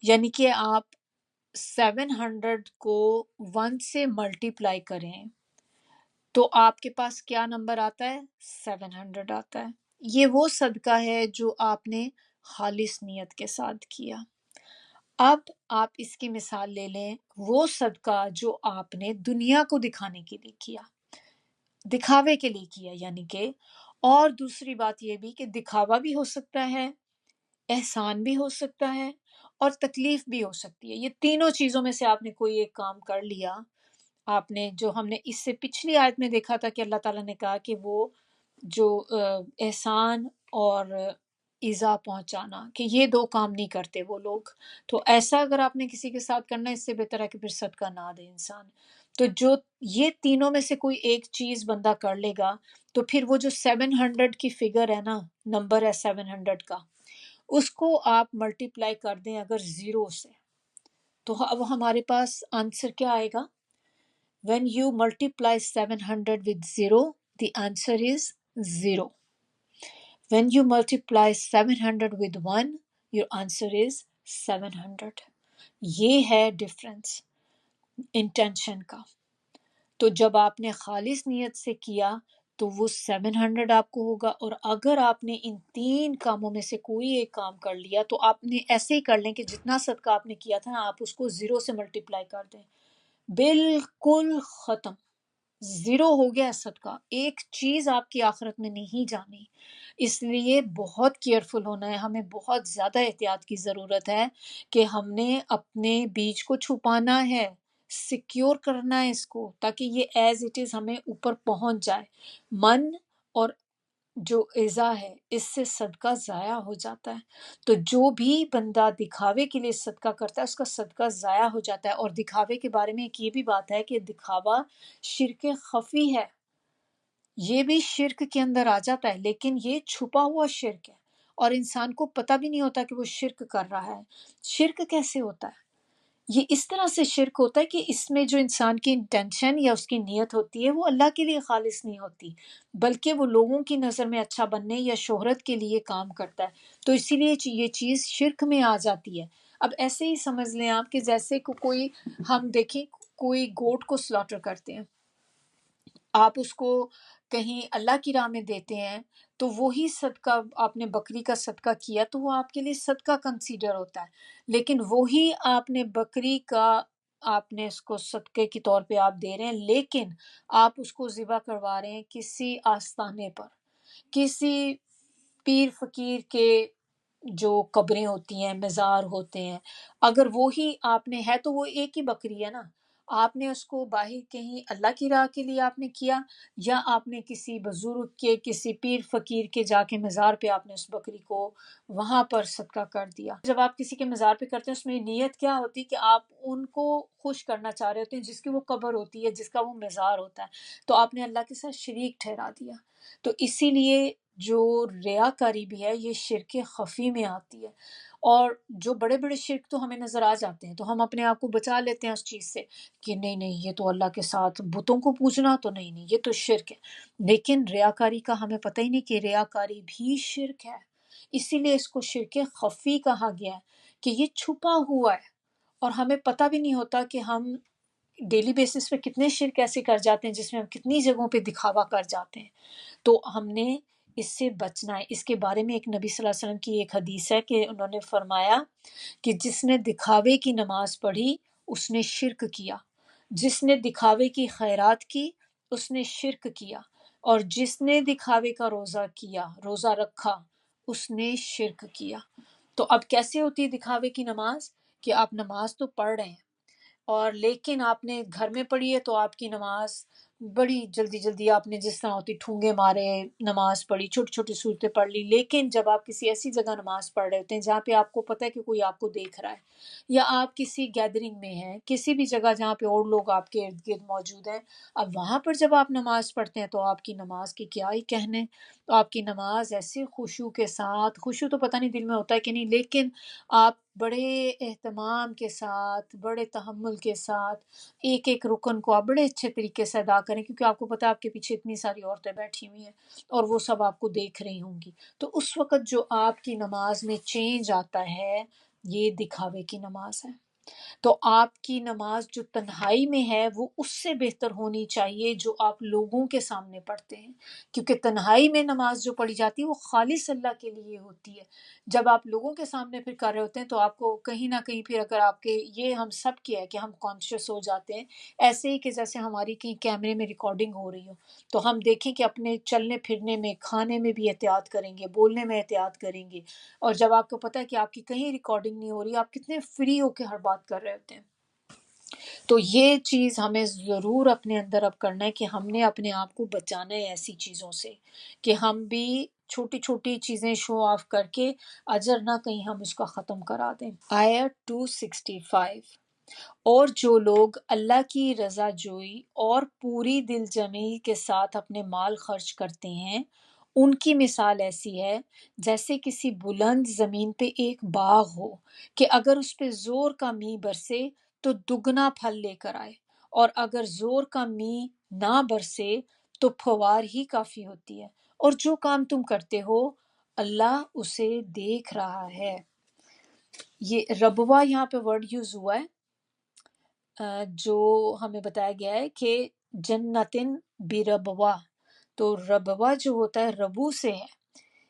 یعنی کہ آپ 700 کو 1 سے ملٹیپلائی کریں تو آپ کے پاس کیا نمبر آتا ہے؟ 700 آتا ہے۔ یہ وہ صدقہ ہے جو آپ نے خالص نیت کے ساتھ کیا۔ اب آپ اس کی مثال لے لیں وہ صدقہ جو آپ نے دنیا کو دکھانے کے لیے کیا، دکھاوے کے لیے کیا، یعنی کہ، اور دوسری بات یہ بھی کہ دکھاوا بھی ہو سکتا ہے، احسان بھی ہو سکتا ہے، اور تکلیف بھی ہو سکتی ہے۔ یہ تینوں چیزوں میں سے آپ نے کوئی ایک کام کر لیا، آپ نے، جو ہم نے اس سے پچھلی آیت میں دیکھا تھا کہ اللہ تعالیٰ نے کہا کہ وہ جو احسان اور ایذا پہنچانا، کہ یہ دو کام نہیں کرتے وہ لوگ، تو ایسا اگر آپ نے کسی کے ساتھ کرنا ہے، اس سے بہتر ہے کہ پھر صدقہ نہ دے انسان۔ تو جو یہ تینوں میں سے کوئی ایک چیز بندہ کر لے گا، تو پھر وہ جو 700 کی فگر ہے نا، نمبر ہے 700 کا، اس کو آپ ملٹیپلائی کر دیں اگر زیرو سے، تو اب ہمارے پاس آنسر کیا آئے گا؟ When you multiply 700 with 0, the answer is 0. When you multiply 700 with 1, your answer is 700. یہ ہے ڈفرنس انٹینشن کا۔ تو جب آپ نے خالص نیت سے کیا تو وہ 700 آپ کو ہوگا، اور اگر آپ نے ان تین کاموں میں سے کوئی ایک کام کر لیا تو آپ نے ایسے ہی کر لیں کہ جتنا صدقہ آپ نے کیا تھا نا، آپ اس کو 0 سے ملٹیپلائی کر دیں، بالکل ختم، 0 ہو گیا صدقہ، ایک چیز آپ کی آخرت میں نہیں جانی۔ اس لیے بہت کیئرفل ہونا ہے، ہمیں بہت زیادہ احتیاط کی ضرورت ہے کہ ہم نے اپنے بیج کو چھپانا ہے، سیکیور کرنا ہے اس کو، تاکہ یہ ایز اٹ از ہمیں اوپر پہنچ جائے۔ من اور جو ایذا ہے، اس سے صدقہ ضائع ہو جاتا ہے۔ تو جو بھی بندہ دکھاوے کے لیے صدقہ کرتا ہے، اس کا صدقہ ضائع ہو جاتا ہے۔ اور دکھاوے کے بارے میں ایک یہ بھی بات ہے کہ دکھاوا شرک خفی ہے، یہ بھی شرک کے اندر آ جاتا ہے، لیکن یہ چھپا ہوا شرک ہے، اور انسان کو پتہ بھی نہیں ہوتا کہ وہ شرک کر رہا ہے۔ شرک کیسے ہوتا ہے؟ یہ اس طرح سے شرک ہوتا ہے کہ اس میں جو انسان کی انٹینشن یا اس کی نیت ہوتی ہے وہ اللہ کے لیے خالص نہیں ہوتی، بلکہ وہ لوگوں کی نظر میں اچھا بننے یا شہرت کے لیے کام کرتا ہے، تو اسی لیے یہ چیز شرک میں آ جاتی ہے۔ اب ایسے ہی سمجھ لیں آپ کہ جیسے کوئی، ہم دیکھیں کوئی گوٹ کو سلاٹر کرتے ہیں، آپ اس کو کہیں اللہ کی راہ میں دیتے ہیں، تو وہی صدقہ، آپ نے بکری کا صدقہ کیا تو وہ آپ کے لیے صدقہ کنسیڈر ہوتا ہے، لیکن وہی آپ نے بکری کا، آپ نے اس کو صدقے کے طور پہ آپ دے رہے ہیں، لیکن آپ اس کو ذبح کروا رہے ہیں کسی آستانے پر، کسی پیر فقیر کے جو قبریں ہوتی ہیں، مزار ہوتے ہیں، اگر وہی آپ نے، ہے تو وہ ایک ہی بکری ہے نا، آپ نے اس کو باہر کہیں اللہ کی راہ کے لیے آپ نے کیا، یا آپ نے کسی بزرگ کے، کسی پیر فقیر کے جا کے مزار پہ آپ نے اس بکری کو وہاں پر صدقہ کر دیا۔ جب آپ کسی کے مزار پہ کرتے ہیں، اس میں نیت کیا ہوتی کہ آپ ان کو خوش کرنا چاہ رہے ہوتے ہیں جس کی وہ قبر ہوتی ہے، جس کا وہ مزار ہوتا ہے، تو آپ نے اللہ کے ساتھ شریک ٹھہرا دیا۔ تو اسی لیے جو ریاکاری بھی ہے یہ شرک خفی میں آتی ہے، اور جو بڑے بڑے شرک تو ہمیں نظر آ جاتے ہیں تو ہم اپنے آپ کو بچا لیتے ہیں اس چیز سے کہ نہیں نہیں، یہ تو اللہ کے ساتھ بتوں کو پوجنا تو نہیں، نہیں یہ تو شرک ہے، لیکن ریاکاری کا ہمیں پتہ ہی نہیں کہ ریاکاری بھی شرک ہے، اسی لیے اس کو شرک خفی کہا گیا ہے کہ یہ چھپا ہوا ہے، اور ہمیں پتہ بھی نہیں ہوتا کہ ہم ڈیلی بیسس پہ کتنے شرک ایسے کر جاتے ہیں جس میں ہم کتنی جگہوں پہ دکھاوا کر جاتے ہیں۔ تو ہم نے اس سے بچنا ہے۔ اس کے بارے میں ایک نبی صلی اللہ علیہ وسلم کی ایک حدیث ہے کہ انہوں نے فرمایا کہ جس نے دکھاوے کی نماز پڑھی اس نے شرک کیا، جس نے دکھاوے کی خیرات کی اس نے شرک کیا، اور جس نے دکھاوے کا روزہ کیا، روزہ رکھا، اس نے شرک کیا۔ تو اب کیسے ہوتی ہے دکھاوے کی نماز؟ کہ آپ نماز تو پڑھ رہے ہیں، اور لیکن آپ نے گھر میں پڑھی ہے تو آپ کی نماز بڑی جلدی جلدی آپ نے جس طرح ہوتی ٹھونگے مارے، نماز پڑھی، چھوٹی چھوٹی صورتیں پڑھ لی، لیکن جب آپ کسی ایسی جگہ نماز پڑھ رہے ہوتے ہیں جہاں پہ آپ کو پتہ ہے کہ کوئی آپ کو دیکھ رہا ہے، یا آپ کسی گیدرنگ میں ہیں، کسی بھی جگہ جہاں پہ اور لوگ آپ کے ارد گرد موجود ہیں، اب وہاں پر جب آپ نماز پڑھتے ہیں تو آپ کی نماز کی کیا ہی کہنے، تو آپ کی نماز ایسے خشوع کے ساتھ، خشوع تو پتہ نہیں دل میں ہوتا ہے کہ نہیں، لیکن آپ بڑے اہتمام کے ساتھ، بڑے تحمل کے ساتھ ایک ایک رکن کو آپ بڑے اچھے طریقے سے ادا کریں، کیونکہ آپ کو پتہ ہے آپ کے پیچھے اتنی ساری عورتیں بیٹھی ہوئی ہیں اور وہ سب آپ کو دیکھ رہی ہوں گی، تو اس وقت جو آپ کی نماز میں چینج آتا ہے یہ دکھاوے کی نماز ہے۔ تو آپ کی نماز جو تنہائی میں ہے وہ اس سے بہتر ہونی چاہیے جو آپ لوگوں کے سامنے پڑھتے ہیں، کیونکہ تنہائی میں نماز جو پڑھی جاتی ہے وہ خالص اللہ کے لیے ہوتی ہے۔ جب آپ لوگوں کے سامنے پھر کر رہے ہوتے ہیں تو آپ کو کہیں نہ کہیں پھر اگر آپ کے یہ ہم سب کے ہے کہ ہم کانشیس ہو جاتے ہیں، ایسے ہی کہ جیسے ہماری کہیں کیمرے میں ریکارڈنگ ہو رہی ہو، تو ہم دیکھیں کہ اپنے چلنے پھرنے میں، کھانے میں بھی احتیاط کریں گے، بولنے میں احتیاط کریں گے، اور جب آپ کو پتہ ہے کہ آپ کی کہیں ریکارڈنگ نہیں ہو رہی، آپ کتنے فری ہو کے ہر بات کر رہے ہوتے ہیں۔ تو یہ چیز ہمیں ضرور اپنے اندر اب کرنا ہے کہ ہم نے اپنے آپ کو بچانا ہے ایسی چیزوں سے کہ ہم بھی چھوٹی چھوٹی چیزیں شو آف کر کے اجر نہ کہیں ہم اس کا ختم کرا دیں۔ آیت 265، اور جو لوگ اللہ کی رضا جوئی اور پوری دل جمعی کے ساتھ اپنے مال خرچ کرتے ہیں، ان کی مثال ایسی ہے جیسے کسی بلند زمین پہ ایک باغ ہو کہ اگر اس پہ زور کا مینہ برسے تو دگنا پھل لے کر آئے، اور اگر زور کا مینہ نہ برسے تو پھوار ہی کافی ہوتی ہے، اور جو کام تم کرتے ہو اللہ اسے دیکھ رہا ہے۔ یہ ربوہ یہاں پہ ورڈ یوز ہوا ہے، جو ہمیں بتایا گیا ہے کہ جنتن بربوہ، تو ربوہ جو ہوتا ہے ربو سے ہے،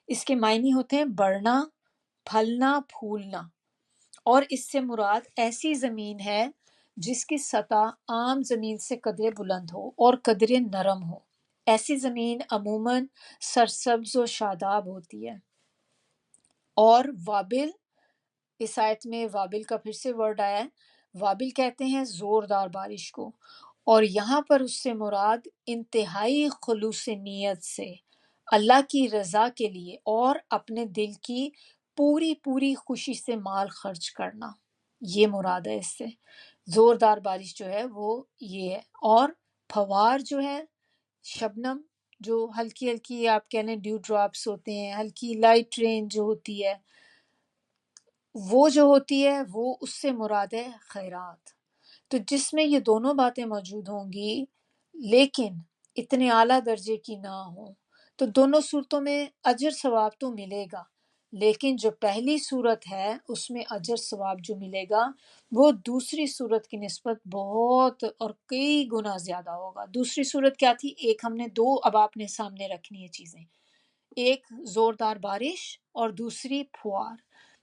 اس کے معنی ہوتے ہیں بڑھنا، پھلنا، پھولنا، اور اس سے مراد ایسی زمین ہے جس کی سطح عام زمین سے قدرے بلند ہو اور قدرے نرم ہو۔ ایسی زمین عموماً سرسبز و شاداب ہوتی ہے۔ اور وابل، اس آیت میں وابل کا پھر سے ورڈ آیا ہے، وابل کہتے ہیں زوردار بارش کو، اور یہاں پر اس سے مراد انتہائی خلوص نیت سے اللہ کی رضا کے لیے اور اپنے دل کی پوری پوری خوشی سے مال خرچ کرنا، یہ مراد ہے اس سے۔ زوردار بارش جو ہے وہ یہ ہے، اور پھوار جو ہے شبنم، جو ہلکی ہلکی آپ کہہ لیں ڈیو ڈراپس ہوتے ہیں، ہلکی لائٹ رین جو ہوتی ہے، وہ جو ہوتی ہے وہ اس سے مراد ہے خیرات۔ تو جس میں یہ دونوں باتیں موجود ہوں گی لیکن اتنے اعلیٰ درجے کی نہ ہوں، تو دونوں صورتوں میں اجر ثواب تو ملے گا، لیکن جو پہلی صورت ہے اس میں اجر ثواب جو ملے گا وہ دوسری صورت کی نسبت بہت اور کئی گنا زیادہ ہوگا۔ دوسری صورت کیا تھی؟ ایک ہم نے دو اب آپ نے سامنے رکھنی ہے چیزیں، ایک زوردار بارش اور دوسری پھوار۔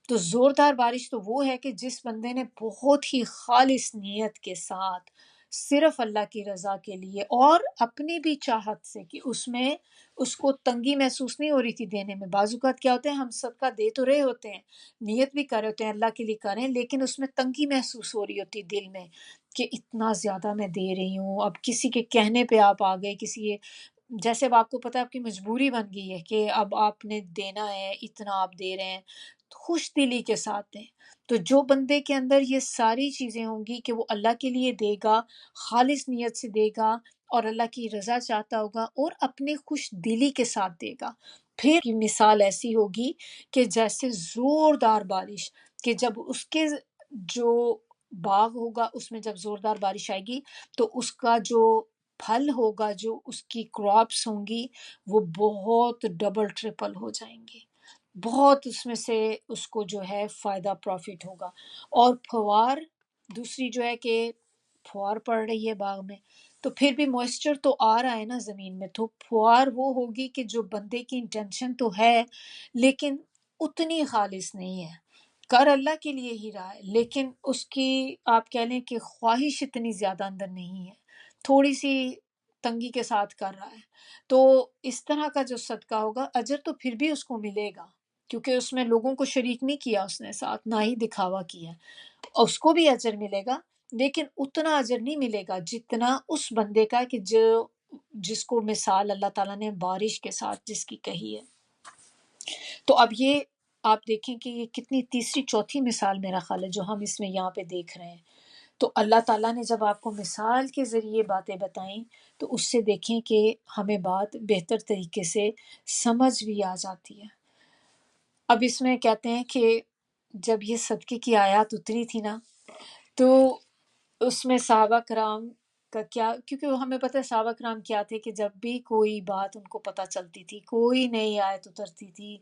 تو زوردار بارش تو وہ ہے کہ جس بندے نے بہت ہی خالص نیت کے ساتھ صرف اللہ کی رضا کے لیے اور اپنی بھی چاہت سے، کہ اس میں اس کو تنگی محسوس نہیں ہو رہی تھی دینے میں۔ بعض اوقات کیا ہوتے ہیں ہم صدقہ دے تو رہے ہوتے ہیں، نیت بھی کر رہے ہوتے ہیں اللہ کے لیے کریں، لیکن اس میں تنگی محسوس ہو رہی ہوتی دل میں کہ اتنا زیادہ میں دے رہی ہوں، اب کسی کے کہنے پہ آپ آ گئے، کسی جیسے اب آپ کو پتہ ہے آپ کی مجبوری بن گئی ہے کہ اب آپ نے دینا ہے، اتنا آپ دے رہے ہیں، خوش دلی کے ساتھ دیں۔ تو جو بندے کے اندر یہ ساری چیزیں ہوں گی کہ وہ اللہ کے لیے دے گا، خالص نیت سے دے گا اور اللہ کی رضا چاہتا ہوگا اور اپنے خوش دلی کے ساتھ دے گا، پھر کی مثال ایسی ہوگی کہ جیسے زوردار بارش، کہ جب اس کے جو باغ ہوگا اس میں جب زوردار بارش آئے گی تو اس کا جو پھل ہوگا، جو اس کی کراپس ہوں گی وہ بہت ڈبل ٹرپل ہو جائیں گے، بہت اس میں سے اس کو جو ہے فائدہ پروفٹ ہوگا۔ اور پھوار دوسری جو ہے کہ پھوار پڑ رہی ہے باغ میں، تو پھر بھی موئسچر تو آ رہا ہے نا زمین میں، تو پھوار وہ ہوگی کہ جو بندے کی انٹینشن تو ہے لیکن اتنی خالص نہیں ہے، کر اللہ کے لیے ہی رہا ہے لیکن اس کی آپ کہہ لیں کہ خواہش اتنی زیادہ اندر نہیں ہے، تھوڑی سی تنگی کے ساتھ کر رہا ہے، تو اس طرح کا جو صدقہ ہوگا اجر تو پھر بھی اس کو ملے گا، کیونکہ اس میں لوگوں کو شریک نہیں کیا اس نے ساتھ، نہ ہی دکھاوا کیا، اس کو بھی اجر ملے گا لیکن اتنا اجر نہیں ملے گا جتنا اس بندے کا کہ جو جس کو مثال اللہ تعالیٰ نے بارش کے ساتھ جس کی کہی ہے. تو اب یہ آپ دیکھیں کہ یہ کتنی تیسری چوتھی مثال میرا خیال ہے جو ہم اس میں یہاں پہ دیکھ رہے ہیں. تو اللہ تعالیٰ نے جب آپ کو مثال کے ذریعے باتیں بتائیں تو اس سے دیکھیں کہ ہمیں بات بہتر طریقے سے سمجھ بھی آ جاتی ہے. اب اس میں کہتے ہیں کہ جب یہ صدقے کی آیات اتری تھی نا تو اس میں صحابہ کرام کا کیا، کیونکہ وہ ہمیں پتہ ہے صحابہ کرام کیا تھے کہ جب بھی کوئی بات ان کو پتہ چلتی تھی، کوئی نئی آیت اترتی تھی،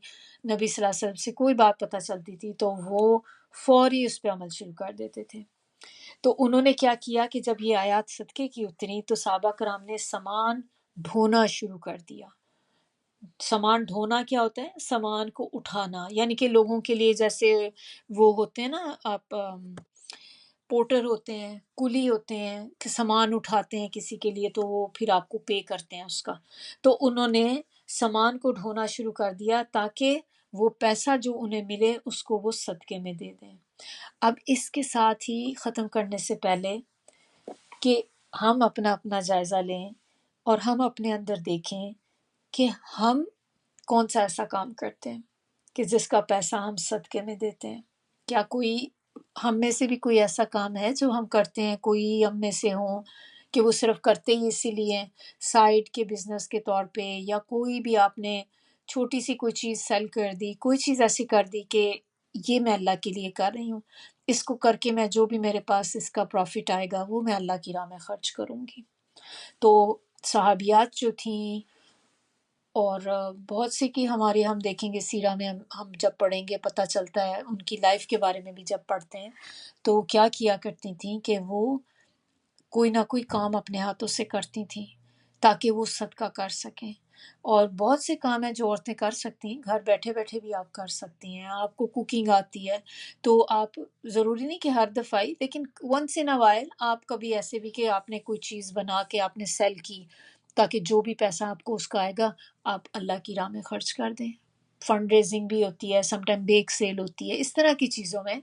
نبی صلی اللہ علیہ وسلم سے کوئی بات پتہ چلتی تھی تو وہ فوری اس پہ عمل شروع کر دیتے تھے. تو انہوں نے کیا کیا کہ جب یہ آیات صدقے کی اتری تو صحابہ کرام نے سامان ڈھونا شروع کر دیا. سامان ڈھونا کیا ہوتا ہے؟ سامان کو اٹھانا، یعنی کہ لوگوں کے لیے جیسے وہ ہوتے ہیں نا، آپ پورٹر ہوتے ہیں، کلی ہوتے ہیں کہ سامان اٹھاتے ہیں کسی کے لیے تو وہ پھر آپ کو پے کرتے ہیں اس کا. تو انہوں نے سامان کو ڈھونا شروع کر دیا تاکہ وہ پیسہ جو انہیں ملے اس کو وہ صدقے میں دے دیں. اب اس کے ساتھ ہی ختم کرنے سے پہلے کہ ہم اپنا اپنا جائزہ لیں اور ہم اپنے اندر دیکھیں کہ ہم کون سا ایسا کام کرتے ہیں کہ جس کا پیسہ ہم صدقے میں دیتے ہیں. کیا کوئی ہم میں سے بھی کوئی ایسا کام ہے جو ہم کرتے ہیں، کوئی ہم میں سے ہوں کہ وہ صرف کرتے ہی اسی لیے سائڈ کے بزنس کے طور پہ، یا کوئی بھی آپ نے چھوٹی سی کوئی چیز سیل کر دی، کوئی چیز ایسی کر دی کہ یہ میں اللہ کے لیے کر رہی ہوں، اس کو کر کے میں جو بھی میرے پاس اس کا پروفٹ آئے گا وہ میں اللہ کی راہ میں خرچ کروں گی. تو صحابیات جو تھیں اور بہت سی کی ہماری ہم دیکھیں گے سیرہ میں، ہم جب پڑھیں گے پتہ چلتا ہے ان کی لائف کے بارے میں بھی جب پڑھتے ہیں تو کیا کیا کرتی تھیں کہ وہ کوئی نہ کوئی کام اپنے ہاتھوں سے کرتی تھیں تاکہ وہ صدقہ کر سکیں. اور بہت سے کام ہیں جو عورتیں کر سکتی ہیں، گھر بیٹھے بیٹھے بھی آپ کر سکتی ہیں. آپ کو کوکنگ آتی ہے تو آپ ضروری نہیں کہ ہر دفعہ ہی، لیکن ونس ان اے وائل آپ کبھی ایسے بھی کہ آپ نے کوئی چیز بنا کے آپ نے سیل کی تاکہ جو بھی پیسہ آپ کو اس کا آئے گا آپ اللہ کی راہ میں خرچ کر دیں. فنڈ ریزنگ بھی ہوتی ہے، سم ٹائم بیک سیل ہوتی ہے، اس طرح کی چیزوں میں.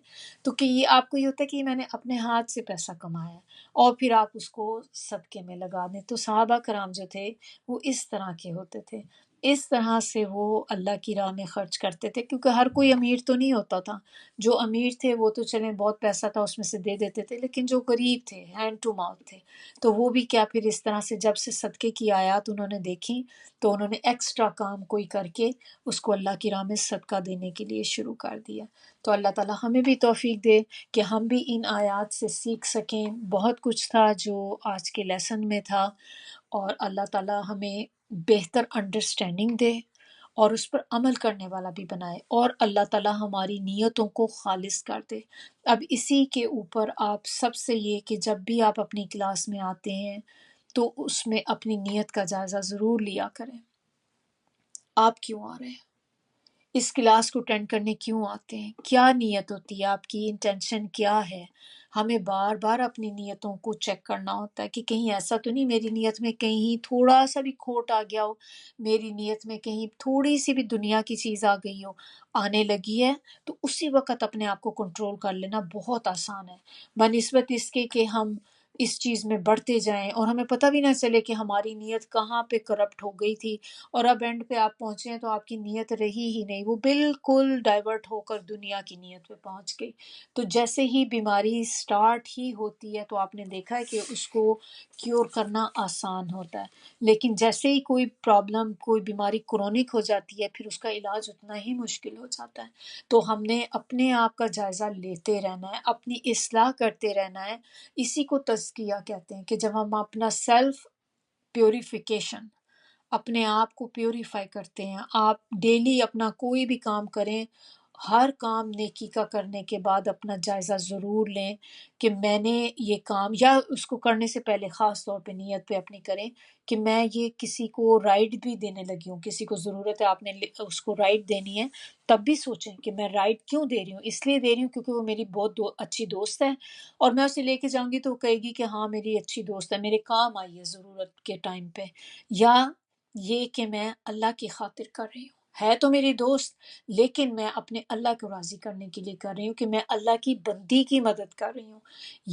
تو کہ یہ آپ کو یہ ہوتا ہے کہ میں نے اپنے ہاتھ سے پیسہ کمایا ہے اور پھر آپ اس کو صدقے میں لگا دیں. تو صحابہ کرام جو تھے وہ اس طرح کے ہوتے تھے، اس طرح سے وہ اللہ کی راہ میں خرچ کرتے تھے. کیونکہ ہر کوئی امیر تو نہیں ہوتا تھا، جو امیر تھے وہ تو چلیں بہت پیسہ تھا اس میں سے دے دیتے تھے، لیکن جو غریب تھے ہینڈ ٹو ماؤتھ تھے تو وہ بھی کیا پھر اس طرح سے جب سے صدقے کی آیات انہوں نے دیکھی تو انہوں نے ایکسٹرا کام کوئی کر کے اس کو اللہ کی راہ میں صدقہ دینے کے لیے شروع کر دیا. تو اللہ تعالیٰ ہمیں بھی توفیق دے کہ ہم بھی ان آیات سے سیکھ سکیں. بہت کچھ تھا جو آج کے لیسن میں تھا، اور اللہ تعالیٰ ہمیں بہتر انڈرسٹینڈنگ دے اور اس پر عمل کرنے والا بھی بنائے، اور اللہ تعالیٰ ہماری نیتوں کو خالص کر دے. اب اسی کے اوپر آپ سب سے یہ کہ جب بھی آپ اپنی کلاس میں آتے ہیں تو اس میں اپنی نیت کا جائزہ ضرور لیا کریں. آپ کیوں آ رہے ہیں؟ اس کلاس کو اٹینڈ کرنے کیوں آتے ہیں؟ کیا نیت ہوتی ہے آپ کی؟ انٹینشن کیا ہے؟ ہمیں بار بار اپنی نیتوں کو چیک کرنا ہوتا ہے کہ کہیں ایسا تو نہیں میری نیت میں کہیں تھوڑا سا بھی کھوٹ آ گیا ہو، میری نیت میں کہیں تھوڑی سی بھی دنیا کی چیز آ گئی ہو، آنے لگی ہے. تو اسی وقت اپنے آپ کو کنٹرول کر لینا بہت آسان ہے، بنسبت اس کے کہ ہم اس چیز میں بڑھتے جائیں اور ہمیں پتہ بھی نہ چلے کہ ہماری نیت کہاں پہ کرپٹ ہو گئی تھی، اور اب اینڈ پہ آپ پہنچے ہیں تو آپ کی نیت رہی ہی نہیں، وہ بالکل ڈائیورٹ ہو کر دنیا کی نیت پہ پہنچ گئی. تو جیسے ہی بیماری سٹارٹ ہی ہوتی ہے تو آپ نے دیکھا ہے کہ اس کو کیور کرنا آسان ہوتا ہے، لیکن جیسے ہی کوئی پرابلم، کوئی بیماری کرونک ہو جاتی ہے پھر اس کا علاج اتنا ہی مشکل ہو جاتا ہے. تو ہم نے اپنے آپ کا جائزہ لیتے رہنا ہے، اپنی اصلاح کرتے رہنا ہے. اسی کو تزکیہ کہتے ہیں کہ جب ہم اپنا سیلف پیوریفیکیشن، اپنے آپ کو پیوریفائی کرتے ہیں. آپ ڈیلی اپنا کوئی بھی کام کریں، ہر کام نیکی کا کرنے کے بعد اپنا جائزہ ضرور لیں کہ میں نے یہ کام، یا اس کو کرنے سے پہلے خاص طور پہ نیت پہ اپنی کریں کہ میں یہ کسی کو رائٹ بھی دینے لگی ہوں، کسی کو ضرورت ہے آپ نے اس کو رائٹ دینی ہے، تب بھی سوچیں کہ میں رائٹ کیوں دے رہی ہوں. اس لیے دے رہی ہوں کیونکہ وہ میری بہت اچھی دوست ہے اور میں اسے لے کے جاؤں گی تو وہ کہے گی کہ ہاں میری اچھی دوست ہے، میرے کام آئی ہے ضرورت کے ٹائم پہ، یا یہ کہ میں اللہ کی خاطر کر رہی ہوں. ہے تو میری دوست، لیکن میں اپنے اللہ کو راضی کرنے کے لیے کر رہی ہوں کہ میں اللہ کی بندی کی مدد کر رہی ہوں۔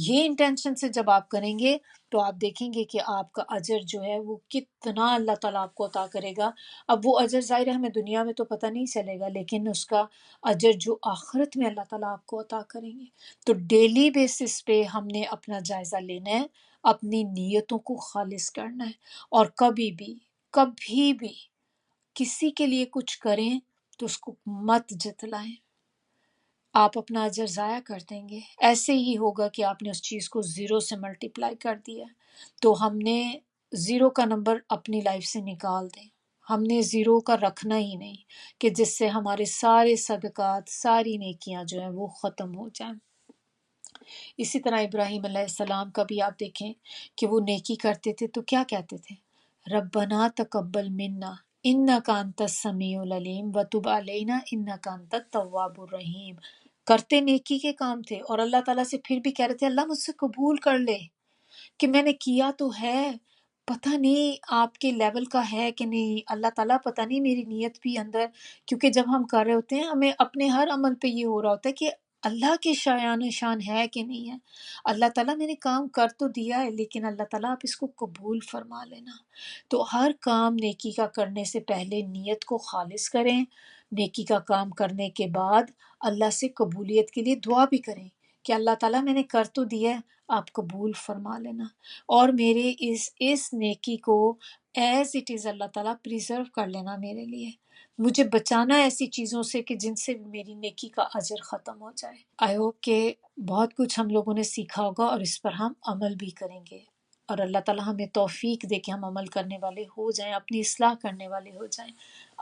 یہ انٹینشن سے جب آپ کریں گے تو آپ دیکھیں گے کہ آپ کا اجر جو ہے وہ کتنا اللہ تعالیٰ آپ کو عطا کرے گا۔ اب وہ اجر ظاہر ہے ہمیں دنیا میں تو پتہ نہیں چلے گا، لیکن اس کا اجر جو آخرت میں اللہ تعالیٰ آپ کو عطا کریں گے۔ تو ڈیلی بیسس پہ ہم نے اپنا جائزہ لینا ہے، اپنی نیتوں کو خالص کرنا ہے، اور کبھی بھی کسی کے لیے کچھ کریں تو اس کو مت جتلائیں۔ آپ اپنا اجر ضائع کر دیں گے، ایسے ہی ہوگا کہ آپ نے اس چیز کو زیرو سے ملٹیپلائی کر دیا۔ تو ہم نے زیرو کا نمبر اپنی لائف سے نکال دیں، ہم نے زیرو کا رکھنا ہی نہیں، کہ جس سے ہمارے سارے صدقات، ساری نیکیاں جو ہیں وہ ختم ہو جائیں۔ اسی طرح ابراہیم علیہ السلام کا بھی آپ دیکھیں کہ وہ نیکی کرتے تھے تو کیا کہتے تھے؟ ربنا تقبل منا انک انت السمیع العلیم وتب علینا انک انت التواب الرحیم۔ کرتے نیکی کے کام تھے، اور اللہ تعالیٰ سے پھر بھی کہہ رہے تھے اللہ مجھ سے قبول کر لے، کہ میں نے کیا تو ہے، پتہ نہیں آپ کے لیول کا ہے کہ نہیں، اللہ تعالیٰ پتہ نہیں میری نیت بھی اندر، کیونکہ جب ہم کر رہے ہوتے ہیں ہمیں اپنے ہر عمل پہ یہ ہو رہا ہوتا ہے کہ اللہ کے شایان شان ہے کہ نہیں ہے۔ اللہ تعالیٰ میں نے کام کر تو دیا ہے، لیکن اللہ تعالیٰ آپ اس کو قبول فرما لینا۔ تو ہر کام نیکی کا کرنے سے پہلے نیت کو خالص کریں، نیکی کا کام کرنے کے بعد اللہ سے قبولیت کے لیے دعا بھی کریں کہ اللہ تعالیٰ میں نے کر تو دیا ہے، آپ قبول فرما لینا، اور میرے اس نیکی کو ایز اٹ از اللہ تعالیٰ پریزرو کر لینا میرے لیے، مجھے بچانا ایسی چیزوں سے کہ جن سے میری نیکی کا اجر ختم ہو جائے۔ آئی ہوپ کہ بہت کچھ ہم لوگوں نے سیکھا ہوگا اور اس پر ہم عمل بھی کریں گے، اور اللہ تعالیٰ ہمیں توفیق دے کہ ہم عمل کرنے والے ہو جائیں، اپنی اصلاح کرنے والے ہو جائیں۔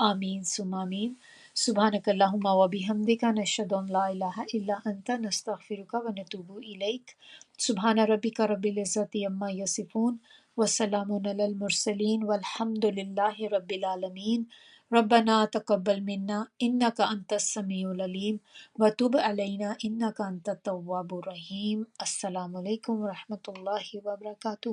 آمین ثم آمین۔ سبحانک اللہم و بحمدک نشہد ان لا الہ الا انت نستغفرک و نتوب الیک۔ سبحان ربک رب العزت عما یصفون وسلام علی المرسلین والحمد للہ رب العالمین۔ ربنا تقبل منا انک انت السمیع العلیم وتب علینا انک انت التواب الرحیم۔ السلام علیکم ورحمۃ اللہ وبرکاتہ۔